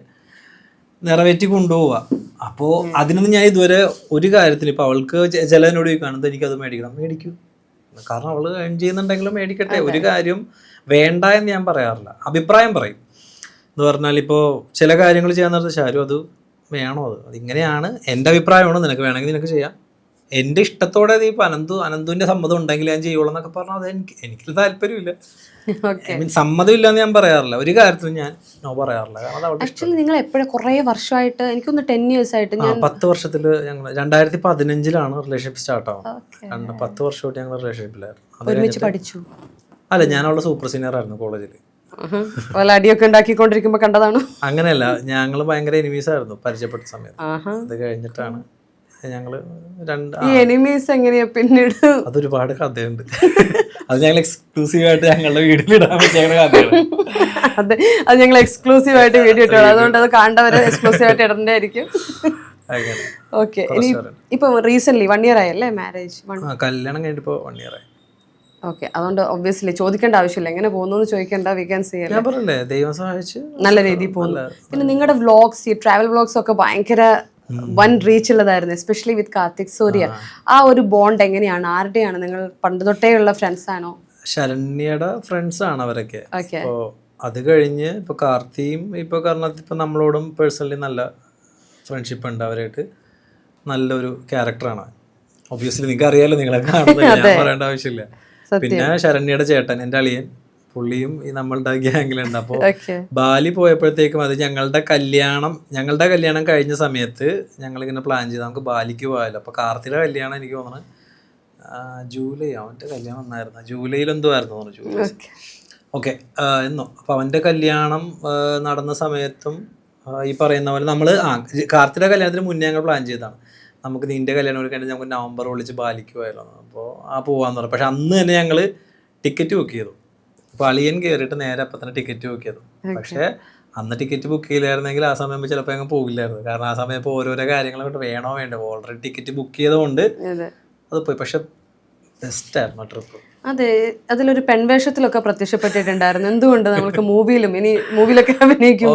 നിറവേറ്റി കൊണ്ടുപോവുക. അപ്പോൾ അതിനൊന്നും ഞാൻ ഇതുവരെ ഒരു കാര്യത്തിൽ, ഇപ്പോൾ അവൾക്ക് ചിലതിനോട് ചോദിക്കുകയാണെന്ന്, എനിക്കത് മേടിക്കും. കാരണം അവൾ ഏൺ ചെയ്യുന്നുണ്ടെങ്കിലും മേടിക്കട്ടെ. ഒരു കാര്യം വേണ്ട എന്ന് ഞാൻ പറയാറില്ല, അഭിപ്രായം പറയും. എന്ന് പറഞ്ഞാൽ ഇപ്പോൾ ചില കാര്യങ്ങൾ ചെയ്യാൻ നേരത്തെ ശാരു അത് വേണോ, അതിങ്ങനെയാണ് എൻ്റെ അഭിപ്രായമാണ്, നിനക്ക് വേണമെങ്കിൽ നിനക്ക് ചെയ്യാം, എൻ്റെ ഇഷ്ടത്തോടെ നീ ഇപ്പോൾ അനന്തുവിൻ്റെ സമ്മതം ഉണ്ടെങ്കിൽ ഞാൻ ചെയ്യുള്ളൂ എന്നൊക്കെ പറഞ്ഞാൽ അത് എനിക്ക് താല്പര്യമില്ല. സമ്മതം ഇല്ലാന്ന് ഞാൻ പറയാറില്ല, ഒരു കാര്യത്തിലും ഞാൻ നോ പറയാറില്ല. കാരണം ആക്ച്വലി നിങ്ങൾ എപ്പോഴും കുറേ വർഷമായിട്ട്, എനിക്കൊന്ന് 10 years ആയിട്ട്, 10 വർഷത്തിൽ ഞങ്ങൾ 2015 റിലേഷൻഷിപ്പ് സ്റ്റാർട്ട് ആവും. 10 വർഷമായിട്ട് ഞങ്ങൾ റിലേഷൻഷിപ്പിലായിരുന്നു. പഠിച്ചു? അല്ല, ഞാൻ അവളുടെ സൂപ്പർ സീനിയർ ആയിരുന്നു കോളേജിൽ. അടിയൊക്കെ ഉണ്ടാക്കിക്കൊണ്ടിരിക്കുമ്പോ കണ്ടതാണോ? അങ്ങനെയല്ല, ഞങ്ങൾ ഭയങ്കര എനിമീസ് ആയിരുന്നു പരിചയപ്പെട്ട സമയത്ത്. അത് കഴിഞ്ഞിട്ടാണ് ഞങ്ങള് എനിമീസ് എങ്ങനെയാ പിന്നീട്? അതൊരുപാട് കഥയുണ്ട്. അത് ഞങ്ങൾ എക്സ്ക്ലൂസീവ് ആയിട്ട് ഞങ്ങളുടെ വീഡിയോയിൽ ഇടാൻ പറ്റിയ കഥയാണ്. അതെ, അത് ഞങ്ങൾ എക്സ്ക്ലൂസീവ് ആയിട്ട് വീഡിയോ ഇട്ടു, അതുകൊണ്ട് അത് കാണേണ്ടവരെ എക്സ്ക്ലൂസീവ് ആയിട്ട് ഇടേണ്ടതായിരിക്കും. ഓക്കെ, ഇനി ഇപ്പൊ റീസെന്റ് 1 year ആയല്ലേ മാരേജ്? കല്യാണം കഴിഞ്ഞിട്ട് 1 year ആയി. ഓക്കെ, അതുകൊണ്ട് ഒബ്വിയസ്ലി ചോദിക്കേണ്ട ആവശ്യമില്ല, എങ്ങനെ പോകുന്നു ചോദിക്കേണ്ട, വി ക്യാൻ സീ. ഞാൻ പറഞ്ഞില്ലേ, ദൈവം സഹായിച്ച് നല്ല രീതിയിൽ പോകുന്നു. പിന്നെ നിങ്ങളുടെ വ്ളോഗ്സ്, ഈ ട്രാവൽ വ്ളോഗ്സ് ഒക്കെ ഭയങ്കര വൻ റീച്ച് ഉള്ളതായിരുന്നു, എസ്പെഷ്യലി വിത്ത് കാർത്തിക് സൂര്യ. ആ ഒരു ബോണ്ട് എങ്ങനെയാണ്? ആരുടെയാണ്? നിങ്ങൾ പണ്ട് തൊട്ടേ ഉള്ള ഫ്രണ്ട്സ് ആണോ? ശരണ്യയുടെ ഫ്രണ്ട്സ് ആണ് അവരൊക്കെ. അപ്പോൾ അത് കഴിഞ്ഞ് ഇപ്പോൾ കാർത്തിയും ഇപ്പോൾ കാരണത്തിൽ ഇപ്പോൾ നമ്മളോടും പേഴ്സണലി നല്ല ഫ്രണ്ട്ഷിപ്പ് ഉണ്ട്. അവരായിട്ട് നല്ലൊരു ക്യാരക്ടറാണ്. ഒബ്വിയസ്ലി നിങ്ങൾക്ക് അറിയാലോ, നിങ്ങളെ കാണുന്നത്, ഞാൻ പറയേണ്ട ആവശ്യമില്ല. പിന്നെ ശരണ്യയുടെ ചേട്ടൻ, എൻ്റെ അളിയൻ, പുള്ളിയും ഈ നമ്മളുടെ ഗ്യാങ്ങിലുണ്ട്. അപ്പോൾ ബാലി പോയപ്പോഴത്തേക്കും അത് ഞങ്ങളുടെ കല്യാണം കഴിഞ്ഞ സമയത്ത് ഞങ്ങളിങ്ങനെ പ്ലാൻ ചെയ്ത് നമുക്ക് ബാലിക്ക് പോയാലോ. അപ്പോൾ കാർത്തിയുടെ കല്യാണം എനിക്ക് തോന്നുന്നത് ജൂലൈ, അവൻ്റെ കല്യാണം ഒന്നായിരുന്നു, ജൂലൈയിൽ എന്തോ ആയിരുന്നു തോന്നുന്നു, ജൂലൈ. ഓക്കെ, എന്നോ. അപ്പോൾ അവൻ്റെ കല്യാണം നടന്ന സമയത്തും ഈ പറയുന്ന പോലെ നമ്മൾ കാർത്തിയുടെ കല്യാണത്തിന് മുന്നേ ഞങ്ങൾ പ്ലാൻ ചെയ്തതാണ്, നമുക്ക് നിൻ്റെ കല്യാണം ഒരു കഴിഞ്ഞ് നമുക്ക് നവംബർ വിളിച്ച് ബാലിക്ക് പോയാലോ. അപ്പോൾ പോകാമെന്ന് പറഞ്ഞു. പക്ഷെ അന്ന് തന്നെ ഞങ്ങൾ ടിക്കറ്റ് ബുക്ക് ചെയ്തു. അപ്പോൾ അളിയൻ കയറിയിട്ട് നേരെ അപ്പം തന്നെ ടിക്കറ്റ് ബുക്ക് ചെയ്തു. പക്ഷേ അന്ന് ടിക്കറ്റ് ബുക്ക് ചെയ്തില്ലായിരുന്നെങ്കിൽ ആ സമയം ചിലപ്പോൾ ഞങ്ങൾ പോകില്ലായിരുന്നു. കാരണം ആ സമയം ഇപ്പോൾ ഓരോരോ കാര്യങ്ങളൊക്കെ വേണോ വേണ്ടോ, ഓൾറെഡി ടിക്കറ്റ് ബുക്ക് ചെയ്തതുകൊണ്ട് അത് പോയി. പക്ഷെ ബെസ്റ്റായിരുന്നു ട്രിപ്പ്. അതെ, അതിലൊരു പെൺവേഷത്തിലൊക്കെ പ്രത്യക്ഷപ്പെട്ടിട്ടുണ്ടായിരുന്നു. എന്തുകൊണ്ട് നമ്മൾക്ക് മൂവിയിലും ഇനി മൂവിയിലൊക്കെ അഭിനയിക്കും?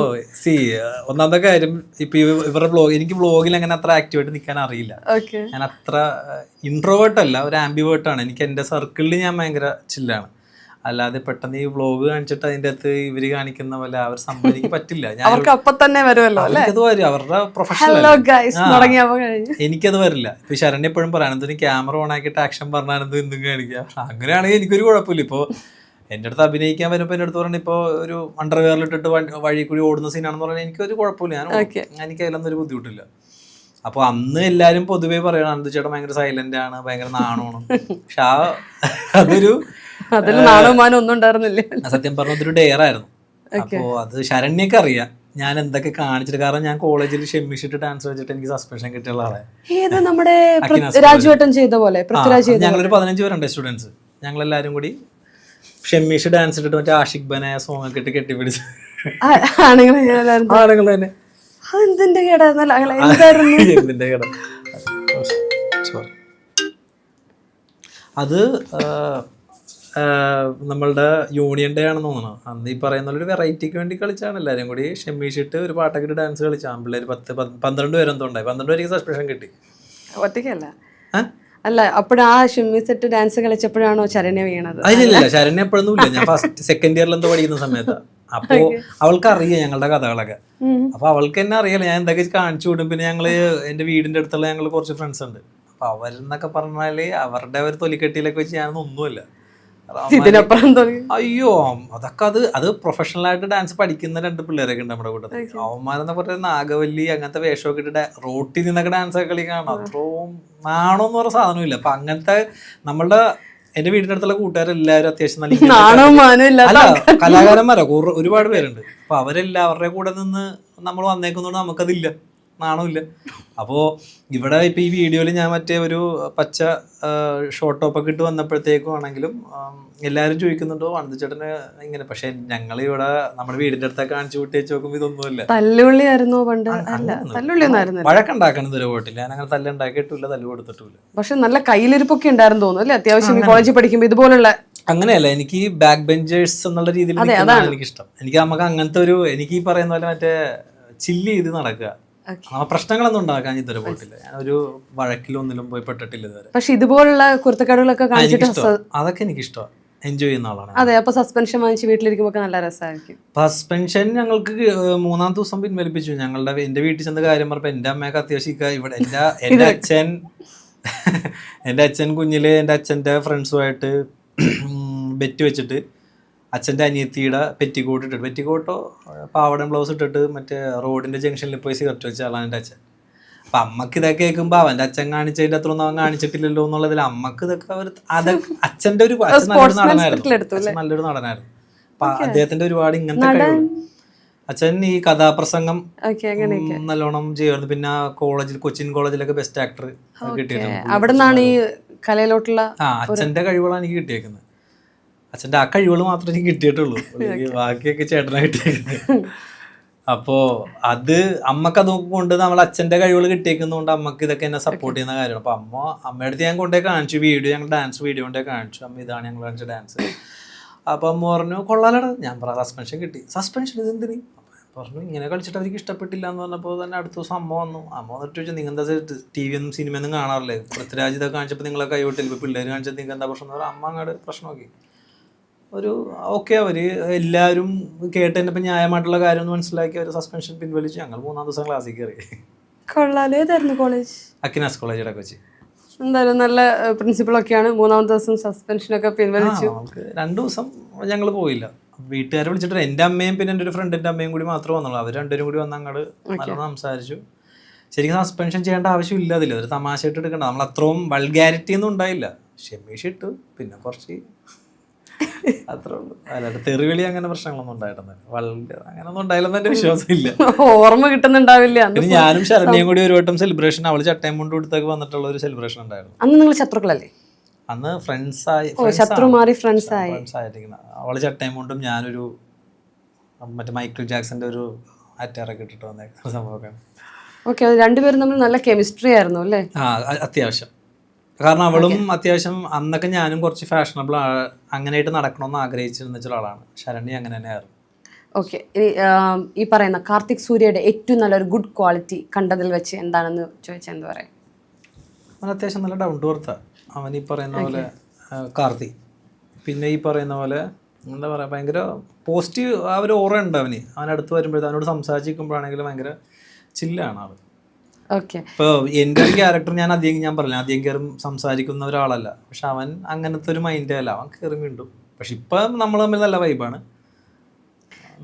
ഒന്നാമത്തെ കാര്യം ഇപ്പൊ ഇവരുടെ എനിക്ക് വ്ളോഗിൽ അങ്ങനെ അത്ര ആക്റ്റീവായിട്ട് നിൽക്കാൻ അറിയില്ല. ഞാൻ അത്ര ഇൻട്രോവേർട്ട് അല്ല, ഒരു ആംബിവേർട്ടാണ്. എനിക്ക് എൻ്റെ സർക്കിളിൽ ഞാൻ ഭയങ്കര ചില്ലാണ്. അല്ലാതെ പെട്ടെന്ന് ഈ വ്ളോഗ് കാണിച്ചിട്ട് അതിൻ്റെ അകത്ത് ഇവര് കാണിക്കുന്ന പോലെ അവർ സംഭവം എനിക്ക് പറ്റില്ല. അവർക്ക് അപ്പൊ തന്നെ വരുമല്ലോ, എനിക്കത് വരും, അവരുടെ പ്രൊഫഷണൽ. എനിക്കത് വരില്ല. ഇപ്പൊ ശരണ്യ എപ്പോഴും പറയാനെന്ത് നീ ക്യാമറ ഓൺ ആക്കിയിട്ട് ആക്ഷൻ പറഞ്ഞാൽ എന്തും കാണിക്കുക. അങ്ങനെയാണെങ്കിൽ എനിക്കൊരു കുഴപ്പമില്ല. ഇപ്പോൾ എൻ്റെ അടുത്ത് അഭിനയിക്കാൻ വരുമ്പോൾ എൻ്റെ അടുത്ത് പറഞ്ഞാൽ ഇപ്പോൾ ഒരു അണ്ടർവെയറിലിട്ടിട്ട് വഴി കൂടി ഓടുന്ന സീനാണെന്ന് പറഞ്ഞാൽ എനിക്കൊരു കുഴപ്പമില്ല. എനിക്ക് അതിലൊന്നും ഒരു ബുദ്ധിമുട്ടില്ല. അപ്പോൾ അന്ന് എല്ലാവരും പൊതുവേ പറയണം അനന്തു ചേട്ടൻ ഭയങ്കര സൈലന്റ് ആണ്, ഭയങ്കര നാണമാണ്. പക്ഷെ അതൊരു സത്യം പറഞ്ഞ ഒരു ഡെയർ ആയിരുന്നു. അപ്പോ അത് ശരണ്യൊക്കെ അറിയാം ഞാൻ എന്തൊക്കെ കാണിച്ചിട്ട്. കാരണം ഞാൻ കോളേജിൽ ഷെമ്മിഷിട്ട് ഡാൻസ് വെച്ചിട്ട് എനിക്ക് സസ്പെൻഷൻ കിട്ടിയുള്ള ആളെ. ഞങ്ങളൊരു 15 പേരുണ്ട് സ്റ്റുഡൻസ്. ഞങ്ങളെല്ലാരും കൂടി ഷെമ്മിഷ് ഡാൻസ് ഇട്ടിട്ട് മറ്റേ ആഷിഖ് ബനായ സോങ് ഒക്കെ ഇട്ട് കെട്ടിപ്പിടിച്ച് ആണുങ്ങൾ തന്നെ. അത് നമ്മളുടെ യൂണിയൻ ഡേ ആണെന്ന് തോന്നുന്നു. അന്ന് ഈ പറയുന്ന ഒരു വെറൈറ്റിക്ക് വേണ്ടി കളിച്ചാണ് എല്ലാവരും കൂടി ഷെമ്മീഷിട്ട് ഒരു പാട്ടൊക്കെ ഇട്ട് ഡാൻസ് കളിച്ചാൽ പിള്ളേർ 10-12 പേരെന്തോ ഉണ്ടായി. 12 പേർക്ക് സസ്പെൻഷൻ കിട്ടി. ഒറ്റയ്ക്കല്ല അല്ല, അപ്പോഴാ ഷെമ്മി സെറ്റ് ഡാൻസ് കളിച്ചപ്പോഴാണോ ശരണ്യ വീണത്? അതിലില്ല, ശരണ്യ എപ്പോഴൊന്നും ഇല്ല. ഞാൻ ഫസ്റ്റ് സെക്കൻഡ് ഇയറിൽ എന്തോ പഠിക്കുന്ന സമയത്ത്. അപ്പോ അവൾക്ക് അറിയാം ഞങ്ങളുടെ കഥകളൊക്കെ. അപ്പൊ അവൾക്ക് തന്നെ അറിയാലോ ഞാൻ എന്തൊക്കെ കാണിച്ചു വിടും. പിന്നെ ഞങ്ങള് എന്റെ വീടിന്റെ അടുത്തുള്ള ഞങ്ങൾ കുറച്ച് ഫ്രണ്ട്സ് ഉണ്ട്. അപ്പൊ അവരെന്നൊക്കെ പറഞ്ഞാല് അവരുടെ ഒരു തൊലിക്കെട്ടിയിലൊക്കെ വെച്ച് ഞാനൊന്നും ഒന്നുമില്ല. അയ്യോ അതൊക്കെ അത് പ്രൊഫഷണൽ ആയിട്ട് ഡാൻസ് പഠിക്കുന്ന 2 പിള്ളേരൊക്കെ ഉണ്ട് നമ്മുടെ കൂട്ടത്തിൽ. അവന്മാരെന്ന് പറഞ്ഞ നാഗവല്ലി അങ്ങനത്തെ വേഷമൊക്കെ ഇട്ടിട്ട് റോട്ടിൽ നിന്നൊക്കെ ഡാൻസ് ഒക്കെ കളിക്കാണ്. അത്രയും നാണോന്ന് പറഞ്ഞ സാധനമില്ല. അപ്പൊ അങ്ങനത്തെ നമ്മളുടെ എന്റെ വീടിന്റെ അടുത്തുള്ള കൂട്ടുകാരെല്ലാവരും അത്യാവശ്യം നല്ല കലാകാരന്മാരോ ഒരുപാട് പേരുണ്ട്. അപ്പൊ അവരുടെ കൂടെ നിന്ന് നമ്മൾ വന്നേക്കുന്നോണ്ട് നമുക്കതില്ല, നാണമില്ല. അപ്പോൾ ഇവിടെ ഇപ്പം ഈ വീഡിയോയിൽ ഞാൻ മറ്റേ ഒരു പച്ച ഷോർട്ട് ടോപ്പൊക്കെ ഇട്ട് വന്നപ്പോഴത്തേക്കും ആണെങ്കിലും എല്ലാവരും ചോദിക്കുന്നുണ്ടോ അനന്തു ചേട്ടന് ഇങ്ങനെ. പക്ഷെ ഞങ്ങൾ ഇവിടെ നമ്മുടെ വീടിന്റെ അടുത്തൊക്കെ കാണിച്ചു കൂട്ടി വെച്ച് നോക്കുമ്പോൾ ഇതൊന്നുമില്ല. തല്ലുള്ളിയായിരുന്നോ പണ്ട്? വഴക്കുണ്ടാക്കണം ഇതുവരെ പോയിട്ടില്ല. ഞാൻ അങ്ങനെ തല്ലുണ്ടാക്കിയിട്ടില്ല, തല്ല് കൊടുത്തിട്ടില്ല. പക്ഷെ നല്ല കയ്യിലിരിപ്പൊക്കെ ഉണ്ടായിരുന്നു തോന്നുന്നു അല്ലേ? അത്യാവശ്യം കോളേജിൽ പഠിക്കുമ്പോൾ ഇതുപോലുള്ള. അങ്ങനെയല്ല, എനിക്ക് ബാക്ക് ബെഞ്ചേഴ്സ് എന്നുള്ള രീതിയിൽ എനിക്കിഷ്ടം. എനിക്ക് നമുക്ക് അങ്ങനത്തെ ഒരു എനിക്ക് ഈ പറയുന്ന പോലെ മറ്റേ ചില്ല് ചെയ്ത് നടക്കുക, പ്രശ്നങ്ങളൊന്നും ഉണ്ടാക്കാൻ ഇതുവരെ പോയിട്ടില്ല. ഞാൻ ഒരു വഴക്കിലൊന്നിലും പോയി പെട്ടിട്ടില്ല ഇതുവരെ. പക്ഷെ ഇതുപോലുള്ള കുരുത്തക്കേടുകളൊക്കെ അതൊക്കെ എനിക്ക് ഇഷ്ടമാണ്, എൻജോയ് ചെയ്യുന്ന ആളാണ്. അതെ, അപ്പൊ സസ്പെൻഷൻ വാങ്ങിച്ച് വീട്ടിലിരിക്കുമ്പോൾ നല്ല രസമായിരിക്കും. സസ്പെൻഷൻ ഞങ്ങൾക്ക് 3-ാം ദിവസം പിൻവലിപ്പിച്ചു. എന്റെ വീട്ടിൽ ചെന്ന കാര്യം പറഞ്ഞപ്പോ എന്റെ അമ്മയൊക്കെ അത്യാവശ്യം ഇവിടെ എന്റെ അച്ഛൻ കുഞ്ഞില് എന്റെ അച്ഛന്റെ ഫ്രണ്ട്സുമായിട്ട് ബെറ്റ് വെച്ചിട്ട് അച്ഛൻ്റെ അനിയത്തിയുടെ പെറ്റിക്കോട്ടോ പാവടം ബ്ലൗസ് ഇട്ടിട്ട് മറ്റേ റോഡിന്റെ ജംഗ്ഷനിൽ പോയി സിഗരറ്റ് വെച്ച ആളാണ് എൻ്റെ അച്ഛൻ. അപ്പൊ അമ്മക്ക് ഇതൊക്കെ കേൾക്കുമ്പോൾ അവന്റെ അച്ഛൻ കാണിച്ചതിന്റെ അത്രയൊന്നും അവൻ കാണിച്ചിട്ടില്ലല്ലോ എന്നുള്ളതിൽ അമ്മക്ക് ഇതൊക്കെ അച്ഛൻ്റെ ഒരു അച്ഛൻ നല്ലൊരു നടനായിരുന്നു. അപ്പൊ അദ്ദേഹത്തിന്റെ ഒരുപാട് ഇങ്ങനത്തെ കഴിവുകൾ. അച്ഛൻ ഈ കഥാപ്രസംഗം നല്ലോണം ചെയ്യുമായിരുന്നു. പിന്നെ കോളേജിൽ കൊച്ചിൻ കോളേജിലൊക്കെ ബെസ്റ്റ് ആക്ടർ കിട്ടിയിട്ടുണ്ട്. അവിടുന്നാണ് ഈ കലയിലോട്ടുള്ള അച്ഛന്റെ കഴിവുകളാണ് എനിക്ക് കിട്ടിയേക്കുന്നത്. അച്ഛൻ്റെ ആ കഴിവുകൾ മാത്രമേ എനിക്ക് കിട്ടിയിട്ടുള്ളൂ, ബാക്കിയൊക്കെ ചേട്ടനാ കിട്ടിയേക്കുന്നത്. അപ്പോൾ അത് അമ്മക്കത് കൊണ്ട് നമ്മൾ അച്ഛൻ്റെ കഴിവുകൾ കിട്ടിയേക്കുന്നതുകൊണ്ട് അമ്മക്ക് ഇതൊക്കെ എന്നെ സപ്പോർട്ട് ചെയ്യുന്ന കാര്യമാണ്. അപ്പോൾ അമ്മയുടെ അടുത്ത് ഞാൻ കൊണ്ടേ കാണിച്ചു ഞങ്ങൾ ഡാൻസ് വീഡിയോ കൊണ്ടേ കാണിച്ചു. അമ്മ ഇതാണ് ഞങ്ങൾ കാണിച്ച ഡാൻസ്. അപ്പോൾ അമ്മ പറഞ്ഞു കൊള്ളാലടാ. ഞാൻ പറഞ്ഞു സസ്പെൻഷൻ കിട്ടി. സസ്പെൻഷൻ ഇതെന്തിന് പറഞ്ഞു, ഇങ്ങനെ കളിച്ചിട്ട് അവർക്ക് ഇഷ്ടപ്പെട്ടില്ല എന്ന് പറഞ്ഞപ്പോൾ തന്നെ അടുത്ത ദിവസം അമ്മ വന്നു. അമ്മ വന്നിട്ട് ചോദിച്ചു നിങ്ങൾ എന്താ TV ഒന്നും സിനിമയൊന്നും കാണാറില്ലേ, പൃഥ്വിരാജ് ഇതൊക്കെ കാണിച്ചപ്പോൾ നിങ്ങളെ കൈവിട്ടില്ല, ഇപ്പോൾ പിള്ളേർ കാണിച്ചത് നിങ്ങൾക്ക് എന്താ പ്രശ്നം എന്ന് പറഞ്ഞാൽ അമ്മ അങ്ങോട്ട് പ്രശ്നമാക്കി. ഒരു ഓക്കെ അവര് എല്ലാവരും കേട്ടതിനിപ്പോൾ ന്യായമായിട്ടുള്ള കാര്യം മനസ്സിലാക്കി അവർ സസ്പെൻഷൻ പിൻവലിച്ചു. ഞങ്ങൾ 3-ാം ദിവസം ക്ലാസ്സിൽ കയറി. കൊള്ളാലോ. ഏതായിരുന്നു കോളേജ്? അക്കിനാസ് കോളേജ് ഇടക്കൊച്ചി. എന്തായാലും നല്ല പ്രിൻസിപ്പളൊക്കെയാണ്. 3-ാമത്തെ ദിവസം സസ്പെൻഷനൊക്കെ പിൻവലിച്ചു. 2 ദിവസം ഞങ്ങൾ പോയില്ല. വീട്ടുകാരെ വിളിച്ചിട്ട് എൻ്റെ അമ്മയും പിന്നെ എൻ്റെ ഒരു ഫ്രണ്ടിൻ്റെ അമ്മയും കൂടി മാത്രമേ വന്നുള്ളൂ. അവർ 2 പേരും കൂടി വന്ന് അങ്ങോട്ട് നല്ലോണം സംസാരിച്ചു. ശരിക്കും സസ്പെൻഷൻ ചെയ്യേണ്ട ആവശ്യമില്ല, അതില്ല, ഒരു തമാശയായിട്ട് എടുക്കണ്ട. നമ്മൾ അത്രയും വൾഗാരിറ്റി ഒന്നും ഉണ്ടായില്ല. ക്ഷമിച്ചിട്ടു പിന്നെ കുറച്ച് അത്രേ ഉള്ളൂ. അല്ലാണ്ട് തെറിവിളി അങ്ങനെ പ്രശ്നങ്ങളൊന്നും ഉണ്ടായിട്ടൊന്നും അങ്ങനൊന്നും ഉണ്ടായില്ലെന്ന് എന്റെ വിശ്വാസമില്ല. ഓർമ്മ കിട്ടുന്നുണ്ടാവില്ല. ഞാനും ശരണ്യയും കൂടി ഒരു വട്ടം സെലിബ്രേഷൻ, അവള് ചട്ടയും കൊണ്ട് കൊടുത്തൊക്കെ വന്നിട്ടുള്ള ഒരു സെലിബ്രേഷൻ ഉണ്ടായിരുന്നു. അന്ന് നിങ്ങൾ ശത്രുക്കളല്ലേ? അന്ന് ഫ്രണ്ട്സായി ആയിട്ടിരിക്കുന്ന. അവള് ചട്ടയും കൊണ്ടും ഞാനൊരു മറ്റേ മൈക്കിൾ ജാക്സന്റെ ഒരു അറ്റാറൊക്കെ ഇട്ടിട്ട് വന്നേക്കുന്ന സംഭവമൊക്കെ. ഓക്കെ, രണ്ടുപേരും തമ്മിൽ നല്ല കെമിസ്ട്രി ആയിരുന്നു അല്ലേ? അത്യാവശ്യം കാരണം അവളും അത്യാവശ്യം അന്നൊക്കെ ഞാനും കുറച്ച് ഫാഷനബിൾ അങ്ങനെയായിട്ട് നടക്കണമെന്ന് ആഗ്രഹിച്ചിരുന്ന ചില ആളാണ്. ശരണ്യ അങ്ങനെ തന്നെയായിരുന്നു. ഓക്കെ, ഈ പറയുന്ന കാർത്തിക് സൂര്യയുടെ ഏറ്റവും നല്ലൊരു ഗുഡ് ക്വാളിറ്റി കണ്ടതിൽ വെച്ച് എന്താണെന്ന് ചോദിച്ചാൽ എന്താ പറയാ? അവൻ അത്യാവശ്യം നല്ല ഡൗൺ ടു എർത്താ. അവൻ ഈ പറയുന്ന പോലെ കാർത്തി, പിന്നെ ഈ പറയുന്ന പോലെ എന്താ പറയുക, ഭയങ്കര പോസിറ്റീവ് ആ ഒരു ഓറ ഉണ്ട് അവന്. അവനടുത്ത് വരുമ്പോഴത്തെ അവനോട് സംസാരിച്ചിരിക്കുമ്പോഴാണെങ്കിലും ഭയങ്കര ചില്ലാണ് ആള്. ഓക്കെ, ഇപ്പോൾ എൻ്റെ ഒരു ക്യാരക്ടർ ഞാൻ പറഞ്ഞില്ല, അധികം കയറും സംസാരിക്കുന്ന ഒരാളല്ല. പക്ഷെ അവൻ അങ്ങനത്തെ ഒരു മൈൻഡേ അല്ല, അവൻ കയറി വീണ്ടും. പക്ഷെ ഇപ്പം നമ്മൾ തമ്മിൽ നല്ല വൈബാണ്.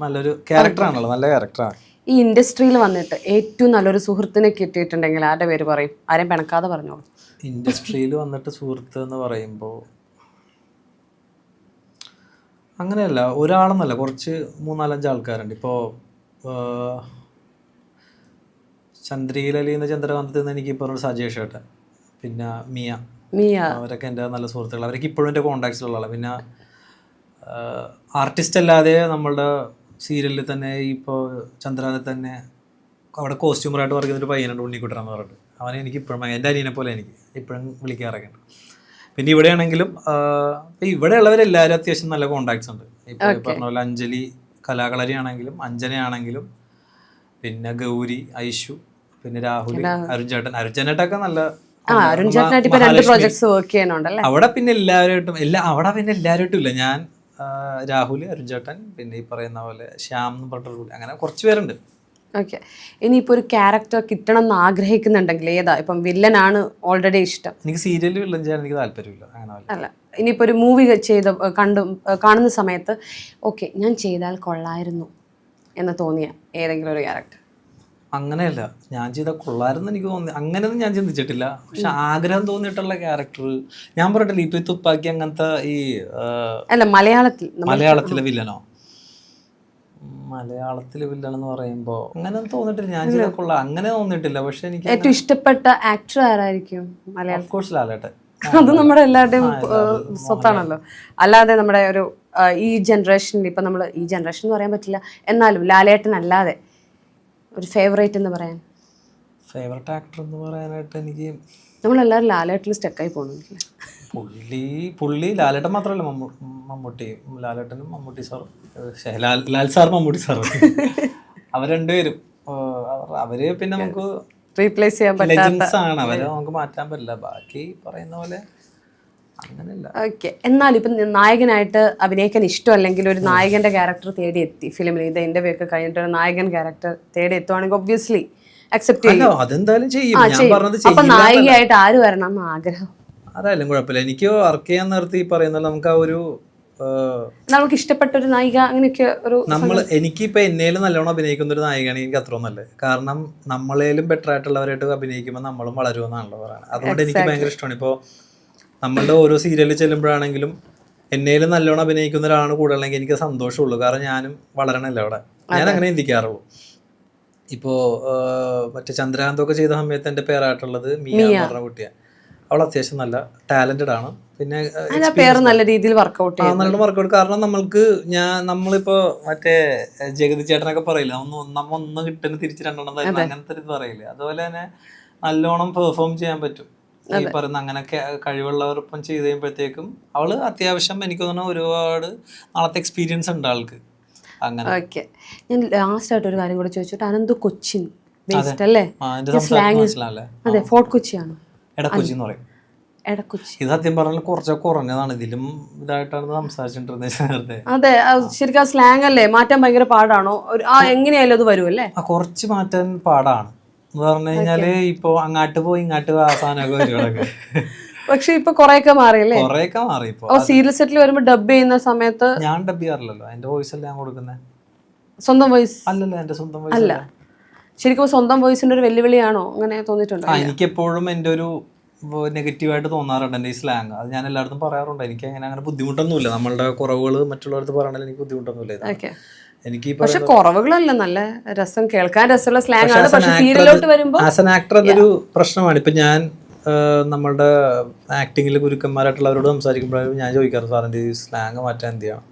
നല്ലൊരു ക്യാരക്ടറാണല്ലോ, നല്ല ക്യാരക്ടറാണ്. ഈ ഇൻഡസ്ട്രിയിൽ വന്നിട്ട് ഏറ്റവും നല്ലൊരു സുഹൃത്തിനെ കിട്ടിയിട്ടുണ്ടെങ്കിൽ ആരുടെ പേര് പറയും? ആരെയും പിണക്കാതെ പറഞ്ഞോളൂ. ഇൻഡസ്ട്രിയിൽ വന്നിട്ട് സുഹൃത്ത് എന്ന് പറയുമ്പോൾ അങ്ങനെയല്ല, ഒരാളെന്നല്ല, കുറച്ച് 3-4-5 ആൾക്കാരുണ്ട്. ഇപ്പോൾ ചന്ദ്രയിലി എന്ന ചന്ദ്രകാന്തത്തിൽ നിന്ന് എനിക്ക് ഇപ്പോൾ സജേഷ് ഏട്ടൻ, പിന്നെ മിയ, അവരൊക്കെ എൻ്റെ നല്ല സുഹൃത്തുക്കൾ. അവരൊക്കെ ഇപ്പോഴും എൻ്റെ കോൺടാക്ട്സിലുള്ള. പിന്നെ ആർട്ടിസ്റ്റ് അല്ലാതെ നമ്മളുടെ സീരിയലിൽ തന്നെ ഇപ്പോൾ ചന്ദ്രകാന്തത്തിൽ തന്നെ അവിടെ കോസ്റ്റ്യൂമറായിട്ട് വർക്ക് ചെയ്യുന്നൊരു പയ്യനുണ്ട്, ഉണ്ണിക്കുട്ടനെന്ന് പറഞ്ഞിട്ട്. അവനെ എനിക്ക് ഇപ്പോഴും എൻ്റെ അനിയനെ പോലെ എനിക്ക് ഇപ്പോഴും വിളിക്കാറൊക്കെ ഉണ്ട്. പിന്നെ ഇവിടെയാണെങ്കിലും ഇവിടെ ഉള്ളവരെല്ലാവരും അത്യാവശ്യം നല്ല കോണ്ടാക്ട്സ് ഉണ്ട്. ഇപ്പോൾ പറഞ്ഞ പോലെ അഞ്ജലി കലാകളരി ആണെങ്കിലും, അഞ്ജനയാണെങ്കിലും, പിന്നെ ഗൗരി, ഐഷു, പിന്നെ രാഹുൽ, അരുൺചേട്ടനൊക്കെ നല്ല. അവിടെ പിന്നെ എല്ലാവരുമായിട്ടും ഇല്ല. ഞാൻ, രാഹുൽ, അരുൺചേട്ടൻ, പിന്നെ ഈ പറയുന്ന പോലെ ശ്യാം എന്ന് പറഞ്ഞിട്ട് അങ്ങനെ കുറച്ച് പേരുണ്ട്. ഓക്കെ, ഇനിയിപ്പോൾ ഒരു ക്യാരക്ടർ കിട്ടണം എന്ന് ആഗ്രഹിക്കുന്നുണ്ടെങ്കിൽ ഏതാ? ഇപ്പം വില്ലനാണ് ഓൾറെഡി ഇഷ്ടം. എനിക്ക് സീരിയലിൽ വില്ലൻ ചെയ്യാൻ എനിക്ക് താല്പര്യമില്ല. അങ്ങനെ അല്ല, ഇനിയിപ്പോൾ ഒരു മൂവി കാണുന്ന സമയത്ത് ഓക്കെ ഞാൻ ചെയ്താൽ കൊള്ളായിരുന്നു എന്ന് തോന്നിയ ഏതെങ്കിലും ഒരു ക്യാരക്ടർ? അങ്ങനെയല്ല, ഞാൻ ചെയ്താൽ കൊള്ളായിരുന്നു എനിക്ക് തോന്നി, അങ്ങനെയൊന്നും ഞാൻ ചിന്തിച്ചിട്ടില്ല. പക്ഷെ ആഗ്രഹം തോന്നിയിട്ടുള്ള ക്യാരക്ടർ ഞാൻ പറഞ്ഞിട്ടില്ല. ഇപ്പൊ ഈ തുപ്പാക്കി അങ്ങനത്തെ ഈ അല്ല മലയാളത്തിലെ വില്ലനോ? മലയാളത്തിലെ വില്ലൻ എന്ന് പറയുമ്പോൾ അങ്ങനെ തോന്നിട്ടില്ല. ഞാൻ ചെയ്താൽ കൊള്ളാം അങ്ങനെ തോന്നിയിട്ടില്ല. പക്ഷെ എനിക്ക് ഏറ്റവും ഇഷ്ടപ്പെട്ട ആക്ടർ ആരായിരിക്കും മലയാളം? ഓഫ് കോഴ്സ് ലാലേട്ടൻ. അത് നമ്മുടെ എല്ലാവരുടെയും സ്വത്താണല്ലോ. അല്ലാതെ നമ്മുടെ ഒരു ഈ ജനറേഷനിൽ ഇപ്പം നമ്മൾ ഈ ജനറേഷൻ എന്ന് പറയാൻ പറ്റില്ല, എന്നാലും ലാലേട്ടൻ അല്ലാതെ ഒരു ഫേവറേറ്റ് എന്ന് പറയാൻ? ഫേവറേറ്റ് ആക്ടർ എന്ന് പറയാനായിട്ട് എനിക്ക് നമ്മളെല്ലാവരും ലാലേട്ടനിൽ സ്റ്റക്കായി പോകുന്നില്ല. പുള്ളി ലാലേട്ടൻ മാത്രമല്ല, മമ്മൂട്ടി, ലാലേട്ടനും മമ്മൂട്ടി സാറും, ലാൽ സാർ മമ്മൂട്ടി സാറും അവർ രണ്ടുപേരും അവര് പിന്നെ നമുക്ക് റീപ്ലേസ് ചെയ്യാൻ പറ്റാത്ത അവരെ നമുക്ക് മാറ്റാൻ പറ്റില്ല. ബാക്കി പറയുന്ന പോലെ അങ്ങനെയല്ല. ഓക്കെ, എന്നാലും ഇപ്പം നായകനായിട്ട് അഭിനയിക്കാൻ ഇഷ്ടമല്ലെങ്കിൽ ഒരു നായകന്റെ ക്യാരക്ടർ തേടി എത്തി ഫിലിമിൽ, ഇത് ഇന്റർവ്യൂ ഒക്കെ കഴിഞ്ഞിട്ട് ഒരു നായകൻ ക്യാരക്ടർ തേടി എത്തുവാണെങ്കിൽ ഒബ്വിയസ്ലി അക്സെപ്റ്റ് ചെയ്യും. അതെന്തായാലും ചെയ്യും. അപ്പൊ നായികയായിട്ട് ആര് വരണം എന്ന് ആഗ്രഹം? അതായാലും കുഴപ്പമില്ല. എനിക്ക് വർക്ക് ചെയ്യാൻ നിർത്തി പറയുന്നത് നമുക്ക് ആ ഒരു നമുക്ക് ഇഷ്ടപ്പെട്ട ഒരു നായിക അങ്ങനെയൊക്കെ ഒരു എനിക്കിപ്പോൾ എന്നേലും നല്ലോണം അഭിനയിക്കുന്ന ഒരു നായികയാണ് എനിക്ക് അത്രയും നല്ലത്. കാരണം നമ്മളേലും ബെറ്റർ ആയിട്ടുള്ളവരായിട്ട് അഭിനയിക്കുമ്പോൾ നമ്മളും വളരുമെന്നാണല്ലോ പറയുന്നത്. അതുകൊണ്ട് എനിക്ക് ഭയങ്കര ഇഷ്ടമാണ്. ഇപ്പോൾ നമ്മളുടെ ഓരോ സീരിയലിൽ ചെല്ലുമ്പോഴാണെങ്കിലും എന്നേലും നല്ലോണം അഭിനയിക്കുന്ന ഒരാളാണ് കൂടെ ഉള്ളെങ്കിൽ എനിക്ക് സന്തോഷമുള്ളൂ. കാരണം ഞാനും വളരണല്ലോ അവിടെ. ഞാൻ അങ്ങനെ ചിന്തിക്കാറുള്ളൂ. ഇപ്പോൾ മറ്റേ ചന്ദ്രകാന്തൊക്കെ ചെയ്ത സമയത്ത് എൻ്റെ പേരായിട്ടുള്ളത് മിയ എന്ന് പറഞ്ഞ കുട്ടിയാണ്. അവൾ അത്യാവശ്യം നല്ല ടാലന്റഡ് ആണ്. പിന്നെ നല്ല രീതിയിൽ വർക്കൗട്ട് നല്ലോണം വർക്കൗട്ട്. കാരണം നമ്മളിപ്പോ മറ്റേ ജഗതി ചേട്ടനൊക്കെ പറയില്ല, ഒന്ന് കിട്ടുന്ന തിരിച്ച് രണ്ടെണ്ണം തരുന്ന അങ്ങനത്തെ ഇത് പറയില്ലേ, അതുപോലെ തന്നെ നല്ലോണം പെർഫോം ചെയ്യാൻ പറ്റും. ഈ പറയുന്ന അങ്ങനെയൊക്കെ കഴിവുള്ളവർപ്പം ചെയ്ത് കഴിയുമ്പോഴത്തേക്കും അവള് അത്യാവശ്യം എനിക്ക് തോന്നുന്നു ഒരുപാട് നാളത്തെ എക്സ്പീരിയൻസ് ഉണ്ട് ആൾക്ക്. അങ്ങനെ ഞാൻ ലാസ്റ്റ് ആയിട്ട് ഒരു കാര്യം കൂടെ ചോദിച്ചിട്ട്, അനന്ത് കൊച്ചിൻ ബേസ്ഡ് അല്ലേ? അതെ, ഫോർട്ട് കൊച്ചിയാണ്. എടക്കൊച്ചി എന്ന് പറയും. ഇത് സത്യം പറഞ്ഞാൽ കുറച്ചൊക്കെ കുറഞ്ഞതാണ്. ഇതിലും ഇതായിട്ടാണ് സംസാരിച്ചിട്ടുണ്ടെന്ന്. അതെ, ശരിക്കും സ്ലാങ് അല്ലേ മാറ്റാൻ ഭയങ്കര പാടാണോ? എങ്ങനെയായാലും അത് വരുമല്ലേ? കുറച്ച് മാറ്റാൻ പാടാണ് എന്ന് പറഞ്ഞു കഴിഞ്ഞാല്. ഇപ്പൊ അങ്ങാട്ട് പോയി ഇങ്ങാട്ട് അവസാനമൊക്കെ വരുവാനൊക്കെ. പക്ഷെ ഇപ്പൊ കൊറേയൊക്കെ മാറിയല്ലേ? കൊറേയൊക്കെ മാറി. ഇപ്പൊ സീരിയൽ സെറ്റിൽ വരുമ്പോ ഡബ് ചെയ്യുന്ന സമയത്ത് ഞാൻ ഡബ് ചെയ്യാറില്ലല്ലോ. എന്റെ വോയിസ് അല്ല ഞാൻ കൊടുക്കുന്നത്. സ്വന്തം വോയിസ് അല്ലല്ലോ, എന്റെ സ്വന്തം വോയിസ് അല്ല. ശരിക്കും സ്വന്തം വോയിസിന്റെ ഒരു വെല്ലുവിളിയാണോ അങ്ങനെ തോന്നിയിട്ടുണ്ടോ? എനിക്ക് എപ്പോഴും എൻ്റെ ഒരു നെഗറ്റീവായിട്ട് തോന്നാറുണ്ട് എൻ്റെ ഈ സ്ലാങ്. അത് ഞാൻ എല്ലായിടത്തും പറയാറുണ്ട്. എനിക്ക് അങ്ങനെ ബുദ്ധിമുട്ടൊന്നുമില്ല. നമ്മളുടെ കുറവുകൾ മറ്റുള്ളവർക്ക് പറയണമെങ്കിൽ എനിക്ക് ബുദ്ധിമുട്ടൊന്നുമില്ല. എനിക്ക് പക്ഷെ കുറവുകളല്ല, നല്ല രസം, കേൾക്കാൻ രസമുള്ള സ്ലാങ് ആണ്. പക്ഷെ സീരിയലിലോട്ട് വരുമ്പോൾ ആസ് ആൻ ആക്ടർ അതൊരു പ്രശ്നമാണ്. ഇപ്പൊ ഞാൻ നമ്മളുടെ ആക്ടിങ്ങിൽ ഗുരുക്കന്മാരായിട്ടുള്ളവരോട് സംസാരിക്കുമ്പോഴും ഞാൻ ചോദിക്കാറ്, സാറിൻ്റെ ഈ സ്ലാങ് മാറ്റാൻ എന്ത് ചെയ്യണം?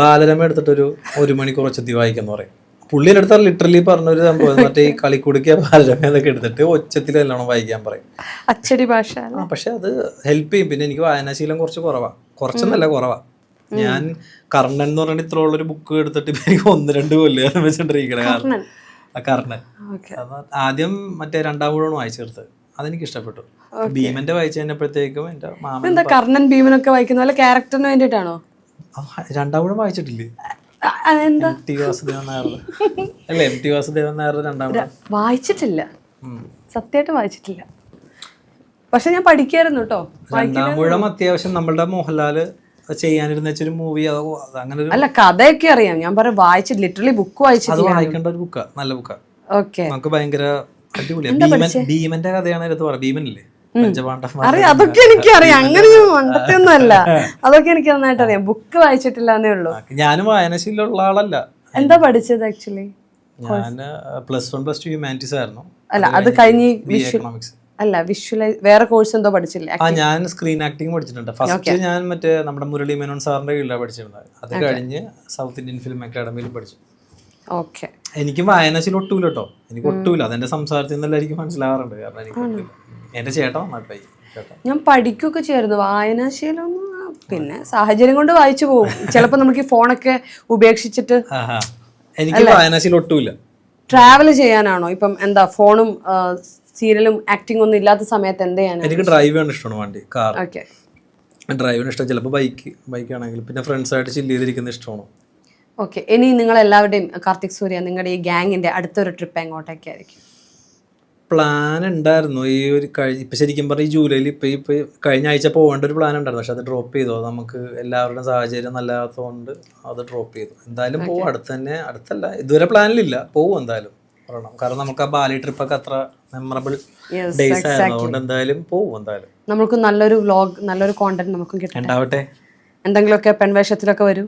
ബാലരമ എടുത്തിട്ടൊരു 1 മണിക്കൂർ ഉച്ചത്തി വായിക്കാന്ന് പറയും. പുള്ളിയുടെ അടുത്ത് ലിറ്ററലി പറഞ്ഞൊരു സംഭവം മറ്റേ ഈ കളിക്കുടുക്കിയ ബാലരമയൊക്കെ എടുത്തിട്ട് ഒച്ചത്തിൽ നല്ലോണം വായിക്കാൻ പറയും. അച്ചടി ഭാഷ. പക്ഷെ അത് ഹെൽപ്പ് ചെയ്യും. പിന്നെ എനിക്ക് വായനാശീലം കുറച്ച് കുറച്ചൊന്നല്ല കുറവാ. ഞാൻ കർണൻ എന്ന് പറഞ്ഞിട്ട് ഇത്ര ഉള്ളൊരു ബുക്ക് എടുത്തിട്ട് എനിക്ക് 1-2 കൊല്ലം വെച്ചിട്ടിരിക്കണേ. കർണൻ ആദ്യം മറ്റേ 2-ാം ഊഴമാണ് വായിച്ചെടുത്തത്. അതെനിക്ക് ഇഷ്ടപ്പെട്ടു. ഭീമന്റെ വായിച്ചു കഴിഞ്ഞപ്പോഴത്തേക്കും എന്റെ മാമൻ കർണൻ ഭീമനൊക്കെ വായിക്കുന്ന പോലെ ക്യാരക്ടറിന് വേണ്ടിയിട്ടാണോ? 2-ാം ഊഴം വായിച്ചിട്ടില്ലേ? MT വാസുദേവൻ നായർ 2-ാം ഊഴം വായിച്ചിട്ടില്ല, സത്യമായിട്ട് വായിച്ചിട്ടില്ല. പക്ഷെ ഞാൻ പഠിക്കായിരുന്നു കേട്ടോ. 2-ാം ഊഴം അത്യാവശ്യം നമ്മളുടെ മോഹൻലാല് ചെയ്യാനിരുന്ന വെച്ചൊരു മൂവി. അങ്ങനെ അല്ല, കഥയൊക്കെ അറിയാം. ഞാൻ പറയാം വായിച്ചിട്ട് ലിറ്ററലി ബുക്ക് വായിച്ചിട്ട് വായിക്കേണ്ട ഒരു ബുക്കാ, നല്ല ബുക്കാ. ഓക്കെ, നമുക്ക് ഭയങ്കര അടിപൊളിയാണ്. ഭീമന്റെ കഥയാണ് എടുത്ത് പറയാം. ഭീമനില്ലേ, അറിയാം, അതൊക്കെ എനിക്കറിയാം. അങ്ങനെ മണ്ടത്തൊന്നും അല്ല, അതൊക്കെ എനിക്ക് നന്നായിട്ട് അറിയാം. ബുക്ക് വായിച്ചിട്ടില്ലാന്നേ ഉള്ളൂ. ഞാനും വായനാശീലമുള്ള ആളല്ല. എന്താ പഠിച്ചത് ആക്ച്വലി? ഞാൻ +1 +2 ഹ്യൂമാനിറ്റീസ് ആയിരുന്നു. അല്ല, അത് കഴിഞ്ഞ് എക്കണോമിക്സ് അല്ല, വിഷ്വലൈസ് വേറെ കോഴ്സ് എന്തോ പഠിച്ചില്ലേ? ഞാൻ സ്ക്രീൻ ആക്ടിങ് പഠിച്ചിട്ടുണ്ട്. ഫസ്റ്റ് ഞാൻ മറ്റേ നമ്മുടെ മുരളി മേനോൻ സാറിന്റെ കീഴിലാണ് പഠിച്ചിരുന്നത്. അത് കഴിഞ്ഞ് സൗത്ത് ഇന്ത്യൻ ഫിലിം അക്കാഡമിയിൽ പഠിച്ചു. ഓക്കെ. എനിക്ക് വായനാശീലം ഒട്ടൂല കേട്ടോ, എനിക്ക് ഒട്ടൂല. അതെന്റെ സംസാരത്തിൽ നിന്നെല്ലാം എനിക്ക് മനസ്സിലാവാറുണ്ട്. കാരണം എനിക്ക് എന്റെ ചേട്ടാ നന്നായി ഞാൻ പഠിക്കുകയൊക്കെ ചെയ്യായിരുന്നു. വായനാശീലം പിന്നെ സാഹചര്യം കൊണ്ട് വായിച്ചു പോകും. ചിലപ്പോൾ നമുക്ക് ഈ ഫോണൊക്കെ ഉപേക്ഷിച്ചിട്ട്. എനിക്ക് വായനാശീലം ഒട്ടൂല. ട്രാവൽ ചെയ്യാനാണോ ഇപ്പം? എന്താ ഫോണും സീരിയലും ആക്ടിംഗ് ഒന്നും ഇല്ലാത്ത സമയത്ത് എന്ത് ചെയ്യാനാണ്? എനിക്ക് ഡ്രൈവ് ചെയ്യാൻ ഇഷ്ടമാണ്, വണ്ടി, കാർ. ഓക്കെ, ഡ്രൈവിന് ഇഷ്ടം. ചിലപ്പോൾ ബൈക്കാണെങ്കിൽ. പിന്നെ ഫ്രണ്ട്സായിട്ട് ചില്ല് ചെയ്തിരിക്കുന്ന ഇഷ്ടമാണ്. ഓക്കെ. ഇനി നിങ്ങൾ എല്ലാവരുടെയും കാർത്തിക് സൂര്യ നിങ്ങളുടെ ഈ ഗ്യാങ്ങിന്റെ അടുത്തൊരു ട്രിപ്പ് എങ്ങോട്ടൊക്കെയായിരിക്കും? പ്ലാൻ ഉണ്ടായിരുന്നു ഈ ഒരു ഇപ്പം ശരിക്കും പറഞ്ഞാൽ ഈ ജൂലൈയിൽ ഇപ്പം കഴിഞ്ഞ ആഴ്ച പോകേണ്ട ഒരു പ്ലാൻ ഉണ്ടായിരുന്നു. പക്ഷെ അത് ഡ്രോപ്പ് ചെയ്തു. നമുക്ക് എല്ലാവരുടെയും സാഹചര്യം നല്ലതാത്തതുകൊണ്ട് അത് ഡ്രോപ്പ് ചെയ്തു. എന്തായാലും പോവും. അടുത്തല്ല, ഇതുവരെ പ്ലാനിലില്ല, പോവും എന്തായാലും. പറയണം, കാരണം നമുക്ക് ആ ബാലി ട്രിപ്പൊക്കെ അത്ര മെമ്മറബിൾ ഡേയ്സ് ആയിരുന്നു. അതുകൊണ്ട് എന്തായാലും പോവും. എന്തായാലും നമുക്ക് നല്ലൊരു വ്ലോഗ്, നല്ലൊരു കോണ്ടന്റ് നമുക്കും ഉണ്ടാവട്ടെ. എന്തെങ്കിലുമൊക്കെ പെൺവേഷത്തിലൊക്കെ വരൂ.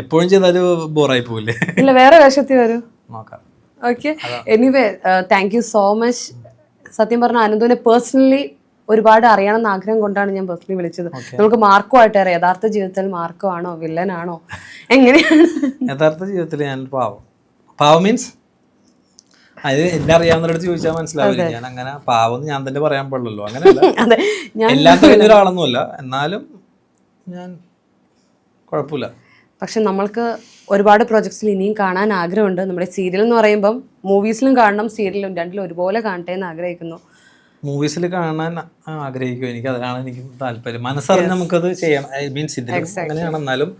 എപ്പോഴും ചെയ്താലും ബോറായി പോവില്ലേ? ഇല്ല, വേറെ വേഷത്തിൽ വരൂ, നോക്കാം. Okay. Anyway, thank you so much. സത്യം പറഞ്ഞാൽ അനന്തുവിനെ പേഴ്സണലി ഒരുപാട് അറിയണമെന്ന് ആഗ്രഹം കൊണ്ടാണ് ഞാൻ പേഴ്സണലി വിളിച്ചത്. നമുക്ക് മാർക്കോ ആയിട്ട് അറിയാം. യഥാർത്ഥ ജീവിതത്തിൽ മാർക്കോ ആണോ വില്ലനാണോ എങ്ങനെയാണ്? യഥാർത്ഥ ജീവിതത്തിൽ ഞാൻ പാവം മീൻസ് അത് എന്നെ അറിയാവുന്നവരോട് ചോദിച്ചാൽ മനസ്സിലാവില്ല. ഞാൻ അങ്ങനെ പാവം ഞാൻ തന്നെ പറയാൻ പാടില്ലല്ലോ. അങ്ങനെയല്ല, എല്ലാത്ത കഴിഞ്ഞ ഒരാളൊന്നുമല്ല. എന്നാലും ഞാൻ കുഴപ്പമില്ല. പക്ഷെ നമ്മൾക്ക് ഒരുപാട് പ്രൊജക്ട്സിൽ ഇനിയും കാണാൻ ആഗ്രഹമുണ്ട്. നമ്മുടെ സീരിയൽ എന്ന് പറയുമ്പം മൂവീസിലും കാണണം, സീരിയലും, രണ്ടിലും ഒരുപോലെ കാണട്ടെ എന്ന് ആഗ്രഹിക്കുന്നു. മൂവീസിൽ കാണാൻ ആഗ്രഹിക്കും. എനിക്ക് അതിനാണ് എനിക്ക് താല്പര്യം. മനസ്സറിഞ്ഞ് നമുക്കത് ചെയ്യാം. മീൻസ് ഇതിൽ അങ്ങനെയാണ്. എന്നാലും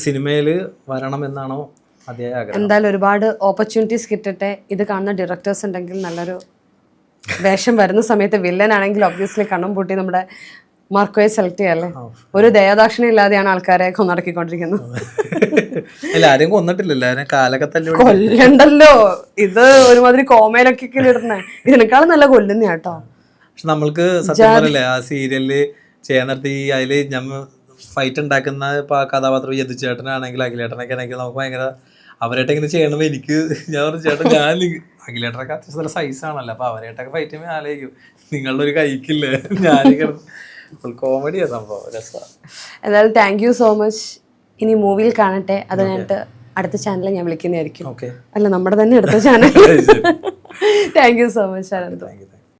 സിനിമയിൽ വരണം എന്നാണോ അതേ ആഗ്രഹം. എന്തായാലും ഒരുപാട് ഓപ്പർച്യൂണിറ്റീസ് കിട്ടട്ടെ. ഇത് കാണുന്ന ഡയറക്ടേഴ്സ് ഉണ്ടെങ്കിൽ നല്ലൊരു വേഷം വരുന്ന സമയത്ത് വില്ലൻ ആണെങ്കിൽ ഒബ്വിയസ്ലി കണ്ണും പൂട്ടി നമ്മുടെ മാർക്കോയെ സെലക്ട് ചെയ്യാല്ലേ. ഒരു ദയാദാക്ഷിണ്യം ഇല്ലാതെയാണ് ആൾക്കാരെ കൊന്നടക്കിക്കൊണ്ടിരിക്കുന്നത്. ആരെയും കൊന്നിട്ടില്ലല്ലോ, കാലൊക്കെ കൊല്ലണ്ടല്ലോ. ഇത് ഒരുമാതിരി കോമയിലൊക്കെ ഇടുന്നേ, ഇതിനേക്കാളും നല്ല കൊല്ലുന്ന കേട്ടോ. പക്ഷെ നമ്മൾക്ക് സത്യം പറയല്ലേ, ആ സീരിയലില് ചെയ്യാൻ നിർത്തി അതില് ഞമ്മ ഫൈറ്റ് ഉണ്ടാക്കുന്ന കഥാപാത്രം യദുചേട്ടനാണെങ്കിൽ അഖിലേട്ടനൊക്കെ ആണെങ്കിൽ നമുക്ക് ഭയങ്കര അവരായിട്ട് ഇങ്ങനെ ചെയ്യണം. എനിക്ക് ഞാൻ പറഞ്ഞു ചേട്ടൻ, ഞാൻ അഖിലേട്ടനൊക്കെ അത്യാവശ്യം നല്ല സൈസാണല്ലോ, അപ്പൊ അവരായിട്ടൊക്കെ ഫൈറ്റ് ചെയ്യുമ്പോൾ ആലോചിക്കും നിങ്ങളുടെ ഒരു കൈക്കില്ലേ. ഞാനൊക്കെ കോമഡിയാണ് സംഭവം, രസമാണ്. എന്തായാലും താങ്ക് യു സോ മച്ച്. ഇനി മൂവിയിൽ കാണട്ടെ. അത് കഴിഞ്ഞിട്ട് അടുത്ത ചാനൽ ഞാൻ വിളിക്കുന്നതായിരിക്കും. അല്ല, നമ്മുടെ തന്നെ അടുത്ത channel. Thank you so much.